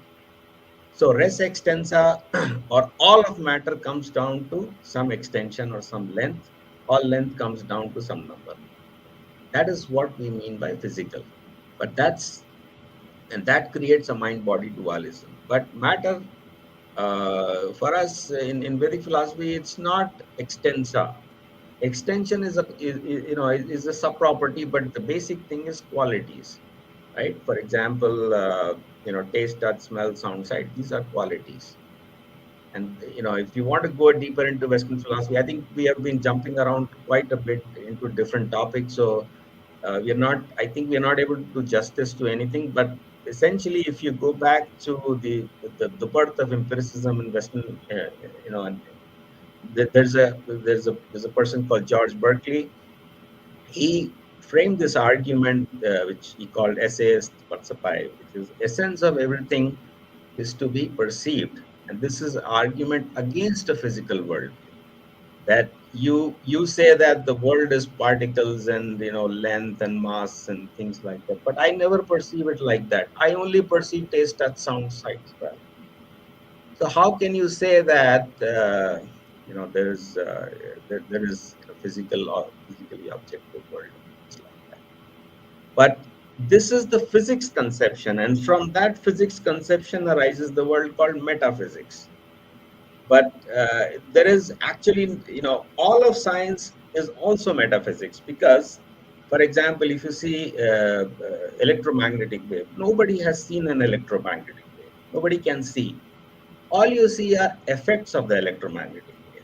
So res extensa or all of matter comes down to some extension or some length. All length comes down to some number. That is what we mean by physical. But that creates a mind-body dualism. But matter, for us in Vedic philosophy, it's not extensa. Extension is a sub-property, but the basic thing is qualities, right? For example, taste, touch, smell, sound, sight. These are qualities. And if you want to go deeper into Western philosophy, I think we have been jumping around quite a bit into different topics. So I think we are not able to do justice to anything. But essentially, if you go back to the birth of empiricism in Western, and there's a person called George Berkeley. He framed this argument, which he called essayist Patsapai, which is essence of everything is to be perceived. And this is an argument against a physical worldview. That you say that the world is particles and length and mass and things like that. But I never perceive it like that. I only perceive taste, touch, sound, sight. Right? So how can you say that there is physical or physically objective world? Like that. But this is the physics conception, and from that physics conception arises the world called metaphysics. But there is actually, all of science is also metaphysics, because, for example, if you see electromagnetic wave, nobody has seen an electromagnetic wave. Nobody can see. All you see are effects of the electromagnetic wave,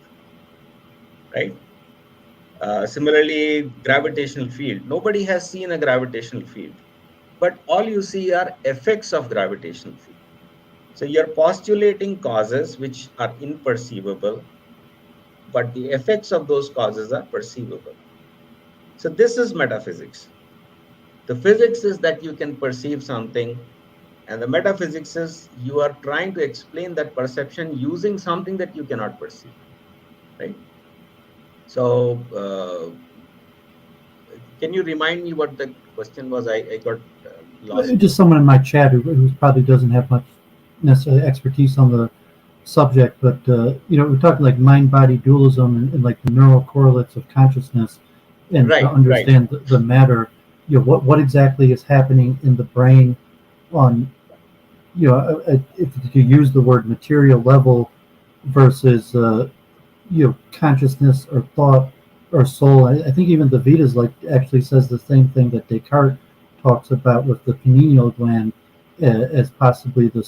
right? Similarly, gravitational field. Nobody has seen a gravitational field, but all you see are effects of gravitational field. So you're postulating causes which are imperceivable, but the effects of those causes are perceivable. So this is metaphysics. The physics is that you can perceive something, and the metaphysics is you are trying to explain that perception using something that you cannot perceive, right? So can you remind me what the question was? I got lost. Just someone in my chat who probably doesn't have much necessarily expertise on the subject, but we're talking like mind-body dualism and like the neural correlates of consciousness, and to understand the matter, what exactly is happening in the brain on, if you use the word material level versus consciousness or thought or soul. I think even the Vedas like actually says the same thing that Descartes talks about with the pineal gland as possibly the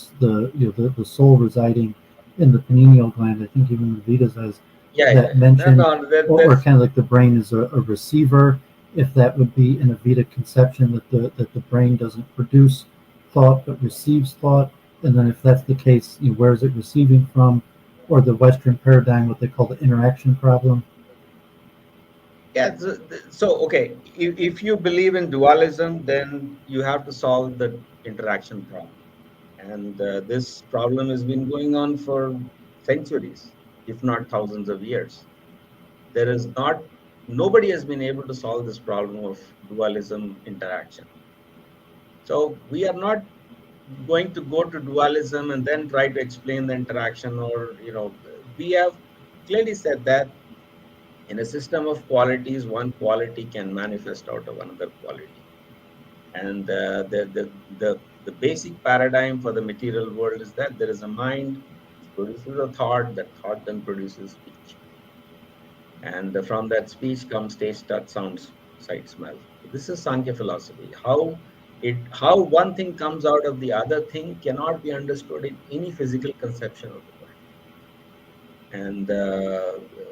soul residing in the pineal gland. I think even the Vedas has Yeah, yeah, that yeah. No, mentioned, no, there, or there's kind of like the brain is a receiver. If that would be in a Vedic conception that the brain doesn't produce thought but receives thought, and then if that's the case, where is it receiving from? Or the Western paradigm, what they call the interaction problem. yeah. So okay, if you believe in dualism, then you have to solve the interaction problem, and this problem has been going on for centuries, if not thousands of years. There is not Nobody has been able to solve this problem of dualism interaction. So we are not going to go to dualism and then try to explain the interaction, or we have clearly said that in a system of qualities, one quality can manifest out of another quality. And the basic paradigm for the material world is that there is a mind which produces a thought, that thought then produces speech. And from that speech comes taste, touch, sound, sight, smell. So this is Sankhya philosophy. How one thing comes out of the other thing cannot be understood in any physical conception of the world. And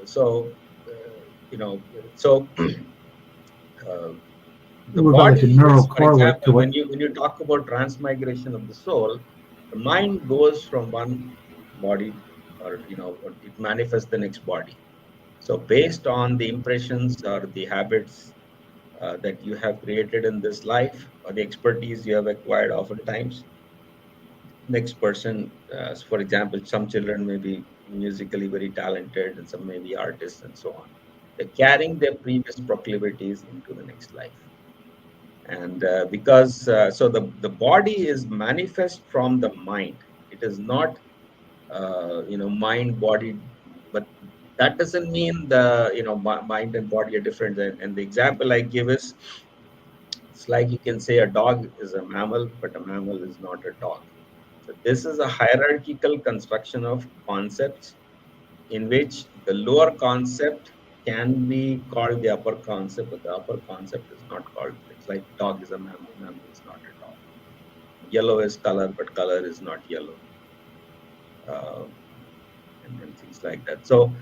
so, you know, so uh, the We've got like a body neural is, for correlate to example, what. when you talk about transmigration of the soul, the mind goes from one body, or or it manifests the next body. So based on the impressions or the habits that you have created in this life, or the expertise you have acquired, oftentimes next person, for example, some children may be musically very talented and some may be artists and so on. They're carrying their previous proclivities into the next life. And because so the body is manifest from the mind. It is not mind body, but that doesn't mean the mind and body are different. And the example I give is, it's like you can say a dog is a mammal, but a mammal is not a dog. So this is a hierarchical construction of concepts in which the lower concept can be called the upper concept, but the upper concept is not called. It's like dog is a mammal, mammal is not a dog. Yellow is color, but color is not yellow. Uh, and things like that. So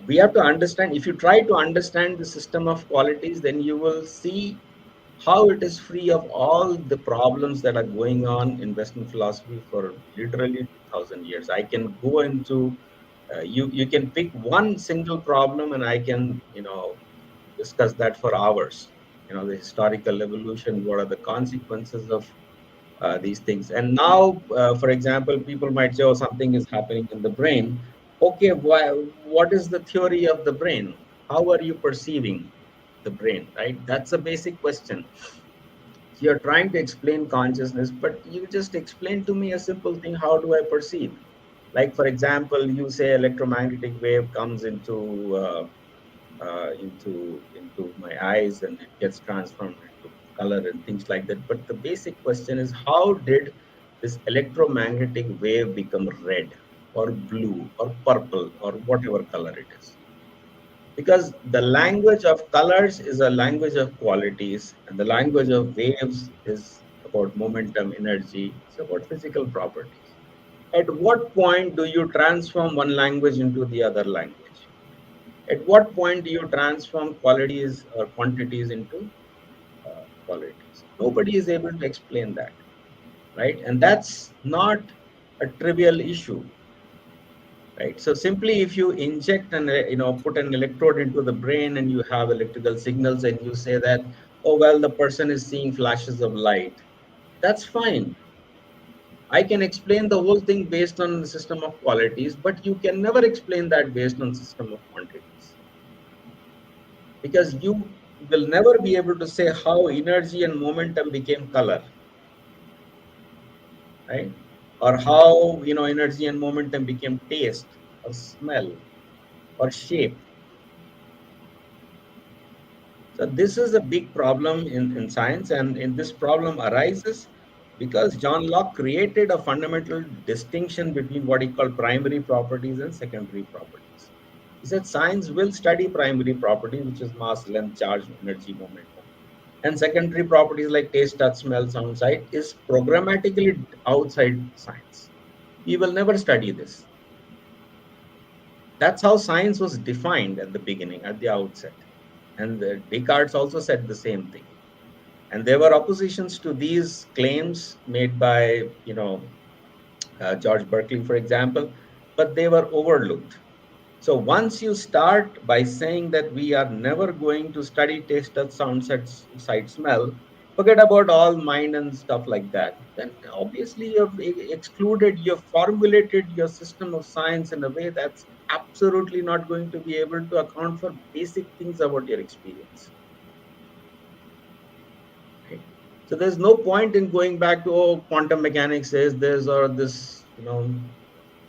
we have to understand, if you try to understand the system of qualities, then you will see how it is free of all the problems that are going on in Western philosophy for literally 2000 years. I can go into, you can pick one single problem and I can, discuss that for hours. The historical evolution, what are the consequences of these things. And now, for example, people might say, oh, something is happening in the brain. Okay, what is the theory of the brain? How are you perceiving the brain, right? That's a basic question. So you're trying to explain consciousness, but you just explain to me a simple thing. How do I perceive? Like, for example, you say electromagnetic wave comes into my eyes and it gets transformed into color and things like that. But the basic question is, how did this electromagnetic wave become red or blue or purple or whatever color it is? Because the language of colors is a language of qualities, and the language of waves is about momentum, energy, it's about physical properties. At what point do you transform one language into the other language? At what point do you transform qualities or quantities into qualities? Nobody is able to explain that, right? And that's not a trivial issue, right? So simply if you inject and put an electrode into the brain and you have electrical signals and you say that, oh well, the person is seeing flashes of light, that's fine. I can explain the whole thing based on the system of qualities, but you can never explain that based on system of quantities, because you will never be able to say how energy and momentum became color, right? Or how energy and momentum became taste or smell or shape. So this is a big problem in science, and in this problem arises because John Locke created a fundamental distinction between what he called primary properties and secondary properties. He said science will study primary properties, which is mass, length, charge, energy, momentum. And secondary properties like taste, touch, smell, sound, sight is programmatically outside science. We will never study this. That's how science was defined at the beginning, at the outset. And Descartes also said the same thing. And there were oppositions to these claims made by, George Berkeley, for example, but they were overlooked. So once you start by saying that we are never going to study taste, touch, sound, sight, smell, forget about all mind and stuff like that, then obviously you've excluded, you've formulated your system of science in a way that's absolutely not going to be able to account for basic things about your experience. Right? So there's no point in going back to, oh, quantum mechanics says this or this,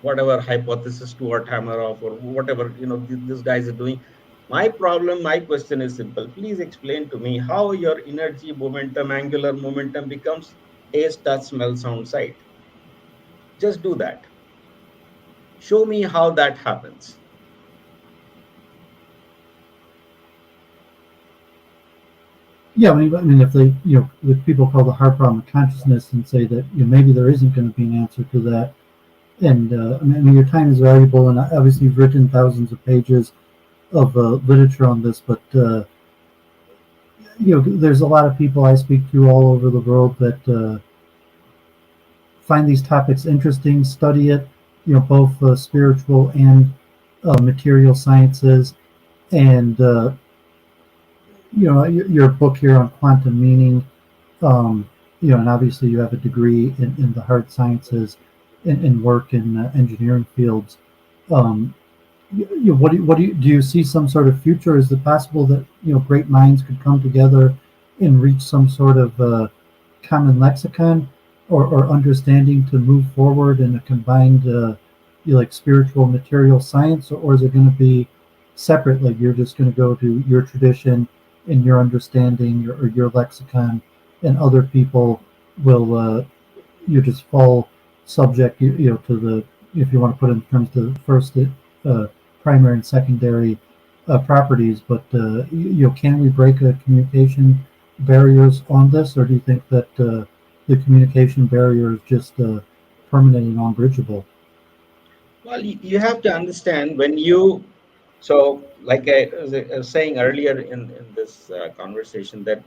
whatever hypothesis Stuart Hameroff or whatever these guys are doing. My question is simple. Please explain to me how your energy, momentum, angular momentum becomes taste, touch, smell, sound, sight. Just do that. Show me how that happens. Yeah, I mean, if they, if people call the hard problem of consciousness and say that maybe there isn't going to be an answer to that, and I mean, your time is valuable, and obviously you've written thousands of pages of literature on this, but there's a lot of people I speak to all over the world that find these topics interesting, study it, both spiritual and material sciences, and your book here on quantum meaning, and obviously you have a degree in the hard sciences and work in engineering fields. Um, do you see some sort of future? Is it possible that great minds could come together and reach some sort of common lexicon or understanding to move forward in a combined like spiritual material science, or is it going to be separate? Like you're just going to go to your tradition and your understanding or your lexicon, and other people will you just fall subject to the, if you want to put it in terms of the first primary and secondary properties. But can we break communication barriers on this, or do you think that the communication barrier is just permanent and unbridgeable? Well, you have to understand when you, so like I was saying earlier in this conversation, that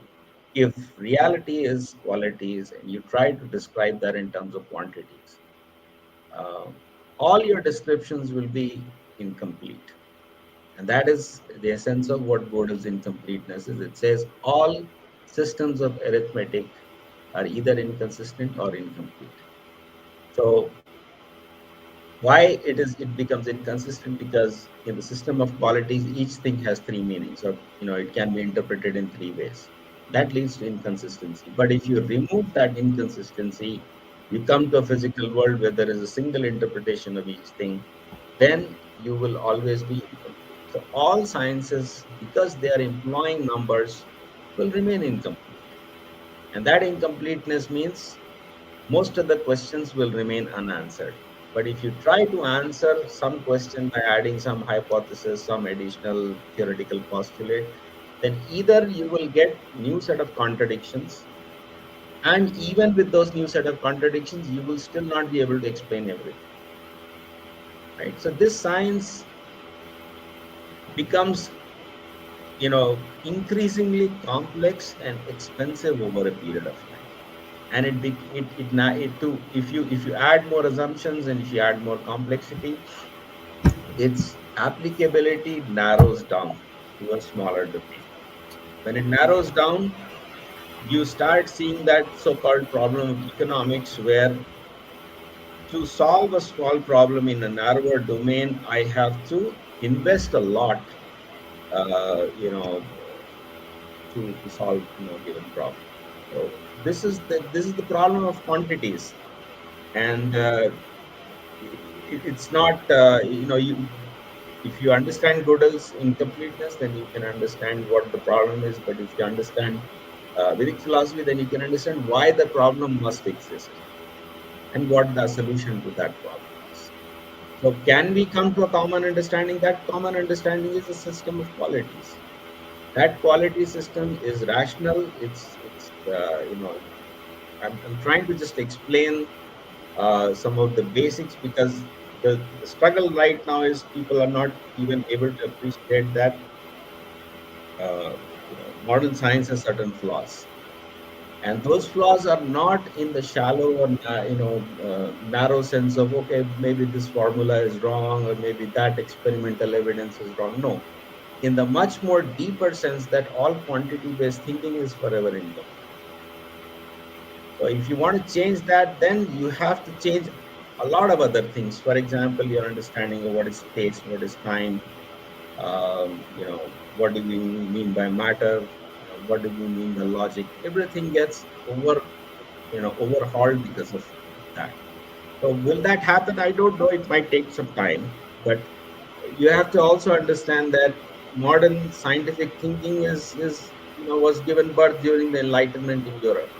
if reality is qualities and you try to describe that in terms of quantities, uh, all your descriptions will be incomplete. And that is the essence of what Gödel's incompleteness is. It says all systems of arithmetic are either inconsistent or incomplete. So why it becomes inconsistent? Because in the system of qualities, each thing has three meanings, or it can be interpreted in three ways. That leads to inconsistency. But if you remove that inconsistency, you come to a physical world where there is a single interpretation of each thing, then you will always be incomplete. So all sciences, because they are employing numbers, will remain incomplete. And that incompleteness means most of the questions will remain unanswered. But if you try to answer some question by adding some hypothesis, some additional theoretical postulate, then either you will get new set of contradictions, and even with those new set of contradictions, you will still not be able to explain everything. Right? So this science becomes increasingly complex and expensive over a period of time. And if you add more assumptions and if you add more complexity, its applicability narrows down to a smaller domain. When it narrows down, you start seeing that so-called problem of economics, where to solve a small problem in a narrower domain, I have to invest a lot, to solve given problem. So this is the problem of quantities, and it's not if you understand Gödel's incompleteness, then you can understand what the problem is. But if you understand Vedic philosophy, then you can understand why the problem must exist and what the solution to that problem is. So can we come to a common understanding? That common understanding is a system of qualities. That quality system is rational. I'm trying to just explain some of the basics, because the struggle right now is people are not even able to appreciate that modern science has certain flaws, and those flaws are not in the shallow or narrow sense of, okay, maybe this formula is wrong, or maybe that experimental evidence is wrong. No, in the much more deeper sense that all quantity based thinking is forever incomplete. So if you want to change that, then you have to change a lot of other things. For example, your understanding of what is space, what is time, what do we mean by matter, what do we mean by logic. Everything gets overhauled because of that. So will that happen? I don't know. It might take some time, but you have to also understand that modern scientific thinking was given birth during the Enlightenment in Europe,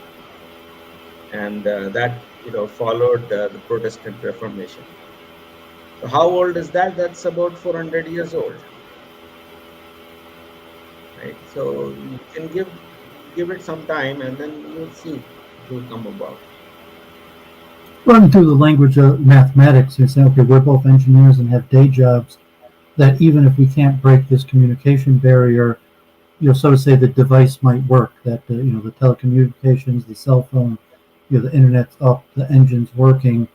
and that followed the Protestant Reformation. So how old is that? That's about 400 years old, right? So you can give it some time, and then you'll see it will come about. Running through the language of mathematics, you say, okay, we're both engineers and have day jobs. That even if we can't break this communication barrier, so to say, the device might work. That the telecommunications, the cell phone, the internet's up, the engine's working.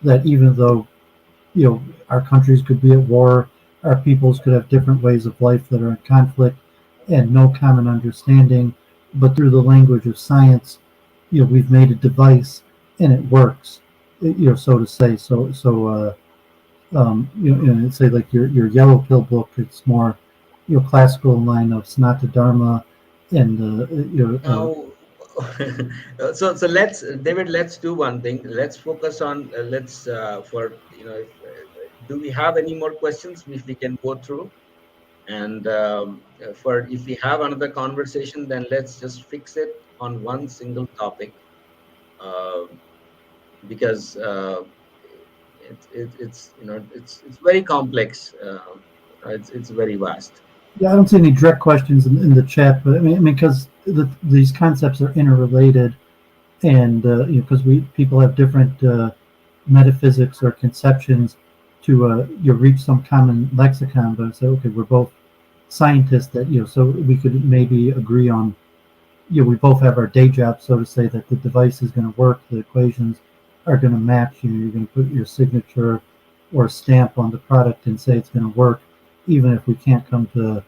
That even though our countries could be at war, our peoples could have different ways of life that are in conflict and no common understanding, but through the language of science, we've made a device and it works. So to say. Say like your yellow pill book, it's more classical line of Sanatana Dharma and Now, so let's, David, let's do one thing. Let's focus on, let's, for, if, do we have any more questions which we can go through? And for, if we have another conversation, then let's just fix it on one single topic, uh, because it's very complex. It's very vast. yeah, I don't see any direct questions in the chat, but I mean, because these concepts are interrelated, and because we people have different metaphysics or conceptions to reach some common lexicon. But say, okay, we're both scientists that so we could maybe agree on we both have our day jobs, so to say, that the device is going to work, the equations are going to match. You're going to put your signature or stamp on the product and say it's going to work, even if we can't come to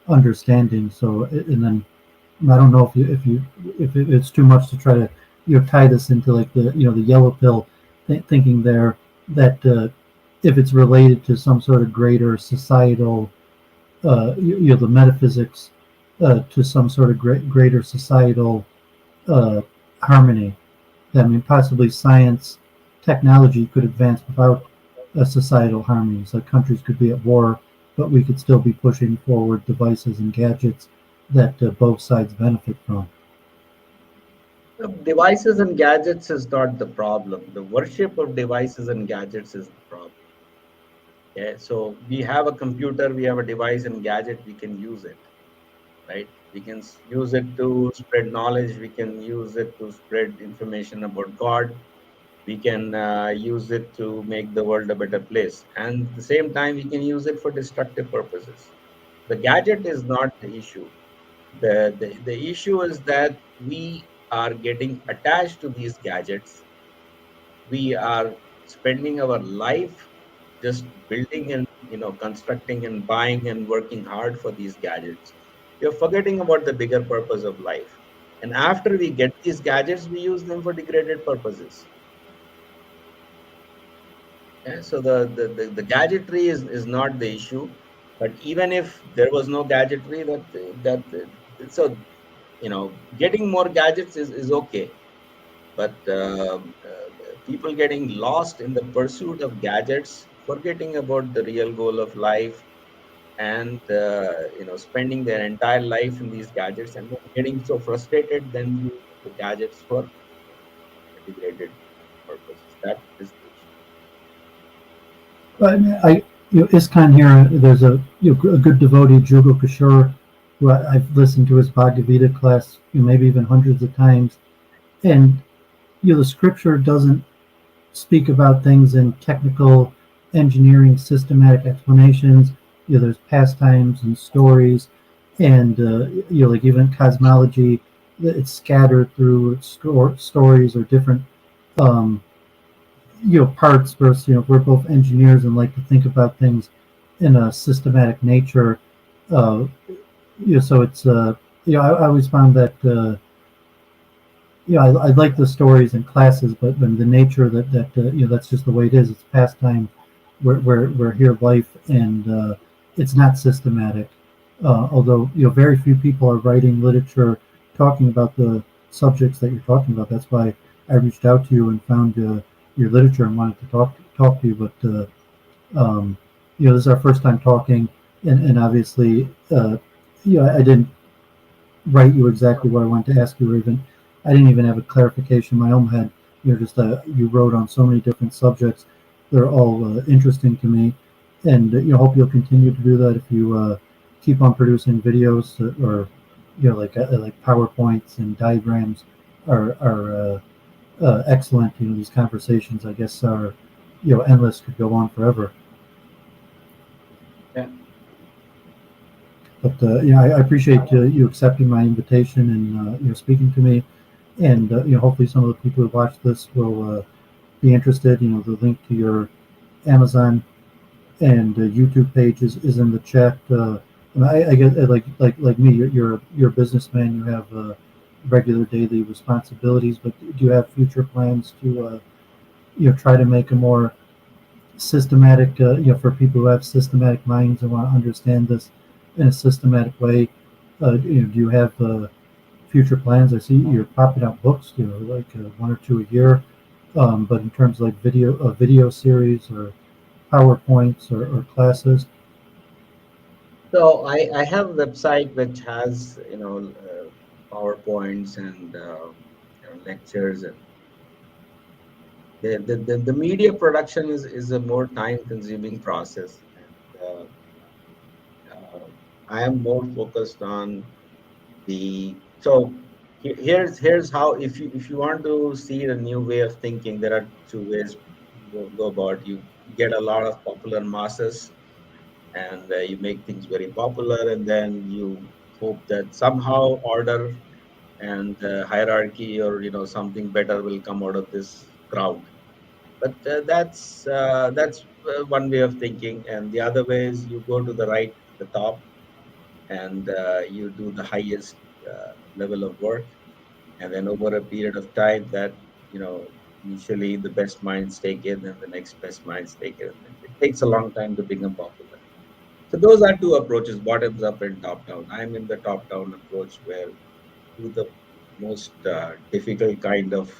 understanding. So, and then I don't know if it's too much to try to tie this into like the yellow pill thinking there that if it's related to some sort of greater societal the metaphysics to some sort of greater societal uh, harmony. I mean, possibly science, technology could advance without a societal harmony. So countries could be at war, but we could still be pushing forward devices and gadgets that both sides benefit from. Devices and gadgets is not the problem. The worship of devices and gadgets is the problem. Okay, so we have a computer, we have a device and gadget, we can use it, right? We can use it to spread knowledge, we can use it to spread information about God, we can use it to make the world a better place. And at the same time, we can use it for destructive purposes. The gadget is not the issue. The issue is that we are getting attached to these gadgets. We are spending our life just building and constructing and buying and working hard for these gadgets. We are forgetting about the bigger purpose of life. And after we get these gadgets, we use them for degraded purposes. Yeah, so the gadgetry is not the issue, but even if there was no gadgetry, so getting more gadgets is okay, but people getting lost in the pursuit of gadgets, forgetting about the real goal of life, and spending their entire life in these gadgets, and then getting so frustrated, then use the gadgets for degraded purposes. That is the issue. But ISKCON here. There's a good devotee, Jugal Kishore, who I've listened to his Bhagavad Gita class, maybe even hundreds of times, and the scripture doesn't speak about things in technical engineering systematic explanations. There's pastimes and stories, and like even cosmology, it's scattered through stories or different um, parts. Versus we're both engineers and like to think about things in a systematic nature. uh, so it's I always found that I like the stories and classes, but when the nature that that's just the way it is. It's pastime. We're here life, and it's not systematic. Although very few people are writing literature talking about the subjects that you're talking about. That's why I reached out to you and found your literature and wanted to talk to you. But this is our first time talking, and obviously, I didn't write you exactly what I wanted to ask you, or even I didn't even have a clarification in my own head. Just you wrote on so many different subjects. They're all interesting to me, and hope you'll continue to do that if you keep on producing videos or like PowerPoints and diagrams are excellent. These conversations, I guess, are endless, could go on forever. Yeah. But I appreciate you accepting my invitation and speaking to me. And hopefully some of the people who watch this will be interested. The link to your Amazon and YouTube page is in the chat. And I get like me, you're a businessman. You have regular daily responsibilities, but do you have future plans to try to make a more systematic for people who have systematic minds and want to understand this in a systematic way? Do you have future plans? I see you're popping out books, like one or two a year. But in terms of like video series or PowerPoints or classes. So I have a website which has PowerPoints and lectures, and the media production is a more time consuming process, and uh, I am more focused on the so here's how, if you want to see a new way of thinking, there are two ways you go about. You get a lot of popular masses, and you make things very popular, and then you hope that somehow order and hierarchy, or something better will come out of this crowd. But that's one way of thinking, and the other way is you go to the right, the top, and you do the highest level of work, and then over a period of time, that initially the best minds take it, and the next best minds take it, and it takes a long time to become popular. So those are two approaches: bottoms up and top down. I'm in the top down approach, where do the most difficult kind of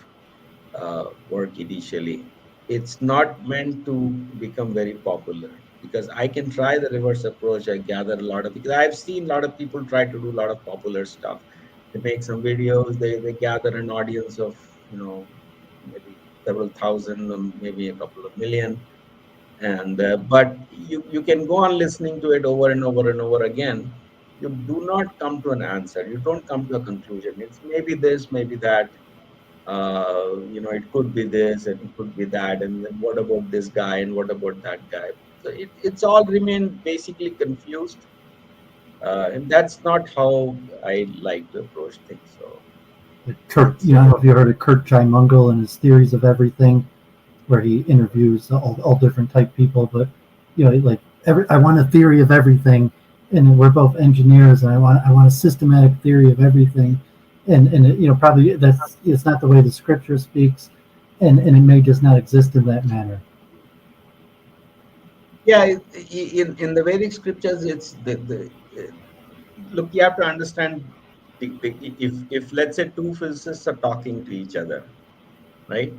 work initially. It's not meant to become very popular, because I can try the reverse approach. I gather a lot of, because I've seen a lot of people try to do a lot of popular stuff. They make some videos, they gather an audience of, maybe several thousand, maybe a couple of million. And but you can go on listening to it over and over and over again. You do not come to an answer. You don't come to a conclusion. It's maybe this, maybe that, it could be this and it could be that, and then what about this guy and what about that guy? So it's all remained basically confused, and that's not how I like to approach things. So Kurt, it's I don't know if you heard of Kurt Mungle and his theories of everything, where he interviews all different type people. But like I want a theory of everything, and we're both engineers, and I want a systematic theory of everything, and probably that's it's not the way the scripture speaks, and it may just not exist in that manner. Yeah, in the Vedic scriptures, it's the look. You have to understand, if let's say two physicists are talking to each other, right?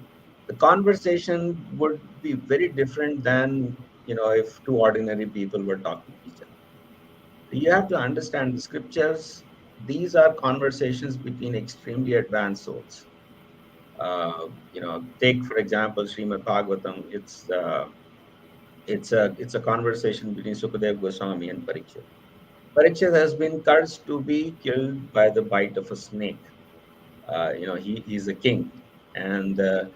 The conversation would be very different than if two ordinary people were talking to each other. You have to understand the scriptures. These are conversations between extremely advanced souls. Take for example Srimad Bhagavatam. It's It's a conversation between Sukadeva Goswami and Parikshit. Parikshit has been cursed to be killed by the bite of a snake. He's a king, and a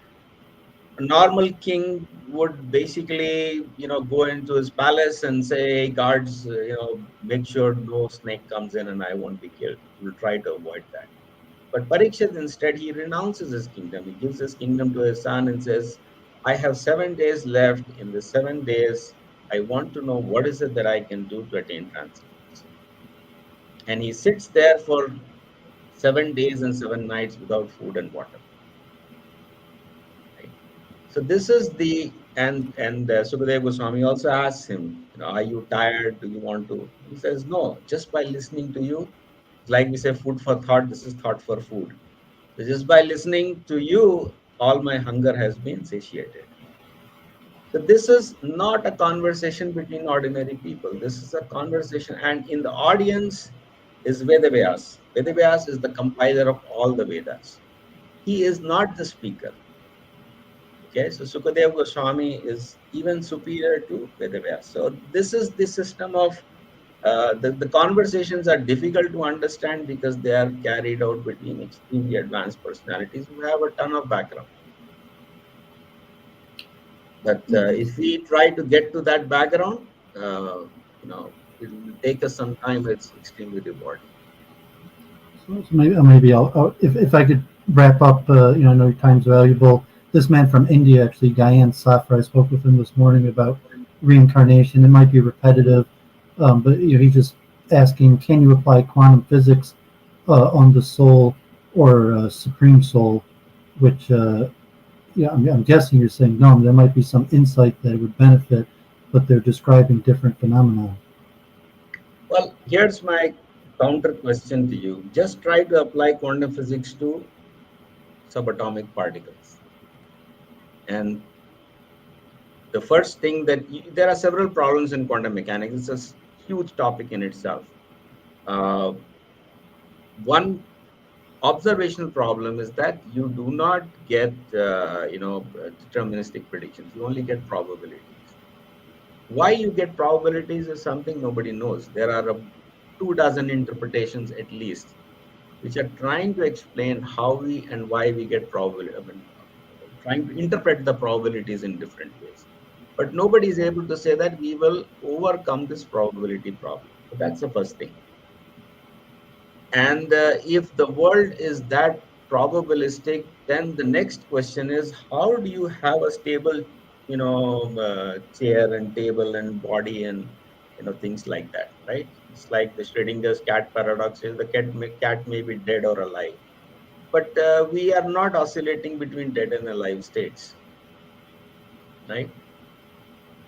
normal king would basically, go into his palace and say, "Hey, guards, make sure no snake comes in and I won't be killed." He will try to avoid that. But Parikshit, instead, he renounces his kingdom. He gives his kingdom to his son and says, "I have 7 days left. In the 7 days, I want to know what is it that I can do to attain transcendence." And he sits there for 7 days and 7 nights without food and water. Right? So this is the and Sukadeva Goswami also asks him, "Are you tired? Do you want to?" He says, "No. Just by listening to you, like we say, food for thought. This is thought for food. So just by listening to you, all my hunger has been satiated." So this is not a conversation between ordinary people. This is a conversation, and in the audience is Vedavyas. Vedavyas is the compiler of all the Vedas. He is not the speaker. Okay, so Sukadeva Goswami is even superior to Vedavyas. So this is the system of the conversations are difficult to understand because they are carried out between extremely advanced personalities who have a ton of background. But if we try to get to that background, it will take us some time. It's extremely rewarding. So maybe if I could wrap up, I know your time's valuable. This man from India, actually, Gayan Safra, I spoke with him this morning about reincarnation. It might be repetitive, but he's just asking, can you apply quantum physics on the soul or supreme soul? Which, I'm guessing you're saying no. There might be some insight that it would benefit, but they're describing different phenomena. Well, here's my counter question to you. Just try to apply quantum physics to subatomic particles. And the first thing there are several problems in quantum mechanics. It's a huge topic in itself. One observational problem is that you do not get, deterministic predictions. You only get probabilities. Why you get probabilities is something nobody knows. There are 24 interpretations at least, which are trying to explain how we and why we get probability. Trying to interpret the probabilities in different ways. But nobody is able to say that we will overcome this probability problem. So that's the first thing. And if the world is that probabilistic, then the next question is, how do you have a stable, chair and table and body and things like that, right? It's like the Schrodinger's cat paradox is the cat may be dead or alive, but we are not oscillating between dead and alive states, right?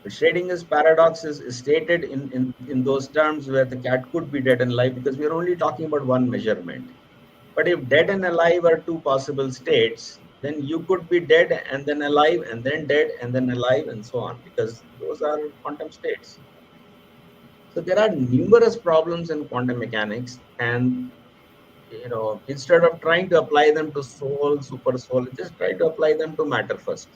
The Schrodinger's paradox is stated in those terms where the cat could be dead and alive because we are only talking about one measurement. But if dead and alive are two possible states, then you could be dead and then alive and then dead and then alive and so on, because those are quantum states. So there are numerous problems in quantum mechanics, and instead of trying to apply them to soul, super soul, just try to apply them to matter first.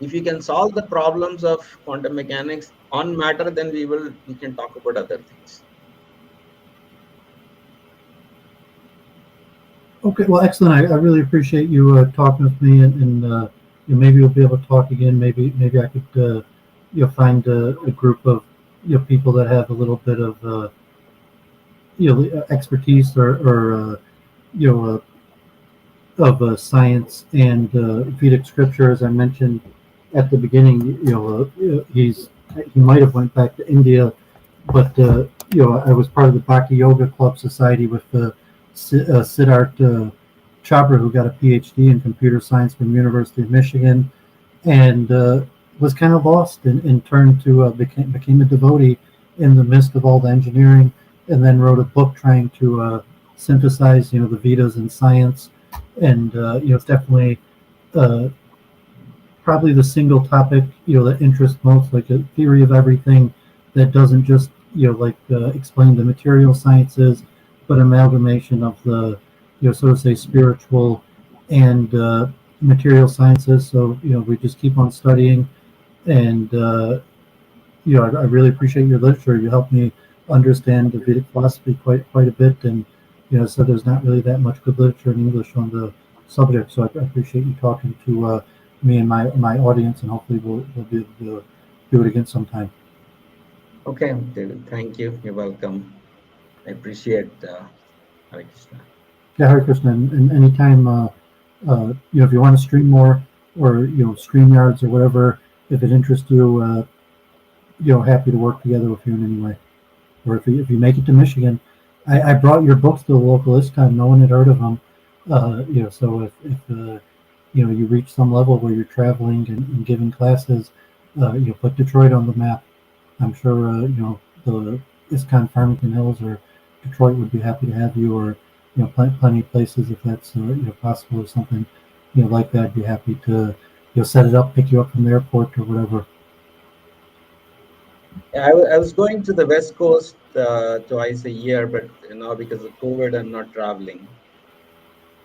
If you can solve the problems of quantum mechanics on matter, then we can talk about other things. Okay, well, excellent. I really appreciate you talking with me, and maybe we'll be able to talk again. Maybe I could find a group of people that have a little bit of expertise or of science and Vedic scripture. As I mentioned at the beginning, he might have went back to India, but I was part of the Bhakti Yoga Club Society with Siddharth Chhabra, who got a PhD in computer science from the University of Michigan, and was kind of lost and turned to became a devotee in the midst of all the engineering, and then wrote a book trying to synthesize the Vedas and science, and it's definitely probably the single topic that interests most, like a theory of everything that doesn't just explain the material sciences, but amalgamation of the so to say spiritual and material sciences. So we just keep on studying. And I really appreciate your literature. You helped me understand the Vedic philosophy quite a bit, and so there's not really that much good literature in English on the subject. So I appreciate you talking to me and my audience, and hopefully we'll be able to do it again sometime. Okay, David, thank you. You're welcome. I appreciate Hare Krishna. Yeah, Hare Krishna. And anytime, if you want to stream more, or StreamYards or whatever, if it interests you, happy to work together with you in any way. Or if you make it to Michigan, I brought your books to the local ISKCON. No one had heard of them. So if you reach some level where you're traveling and giving classes, put Detroit on the map. I'm sure the ISKCON Farmington Hills or Detroit would be happy to have you, or plenty of places if that's possible, or something like that. I'd be happy to set it up, pick you up from the airport or whatever. Yeah, I was going to the West Coast twice a year, but because of COVID, I'm not traveling.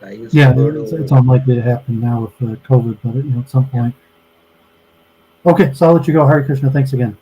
I used to Yeah, go it's to, unlikely to happen now with COVID, but at some yeah. point. Okay, so I'll let you go. Hare Krishna. Thanks again.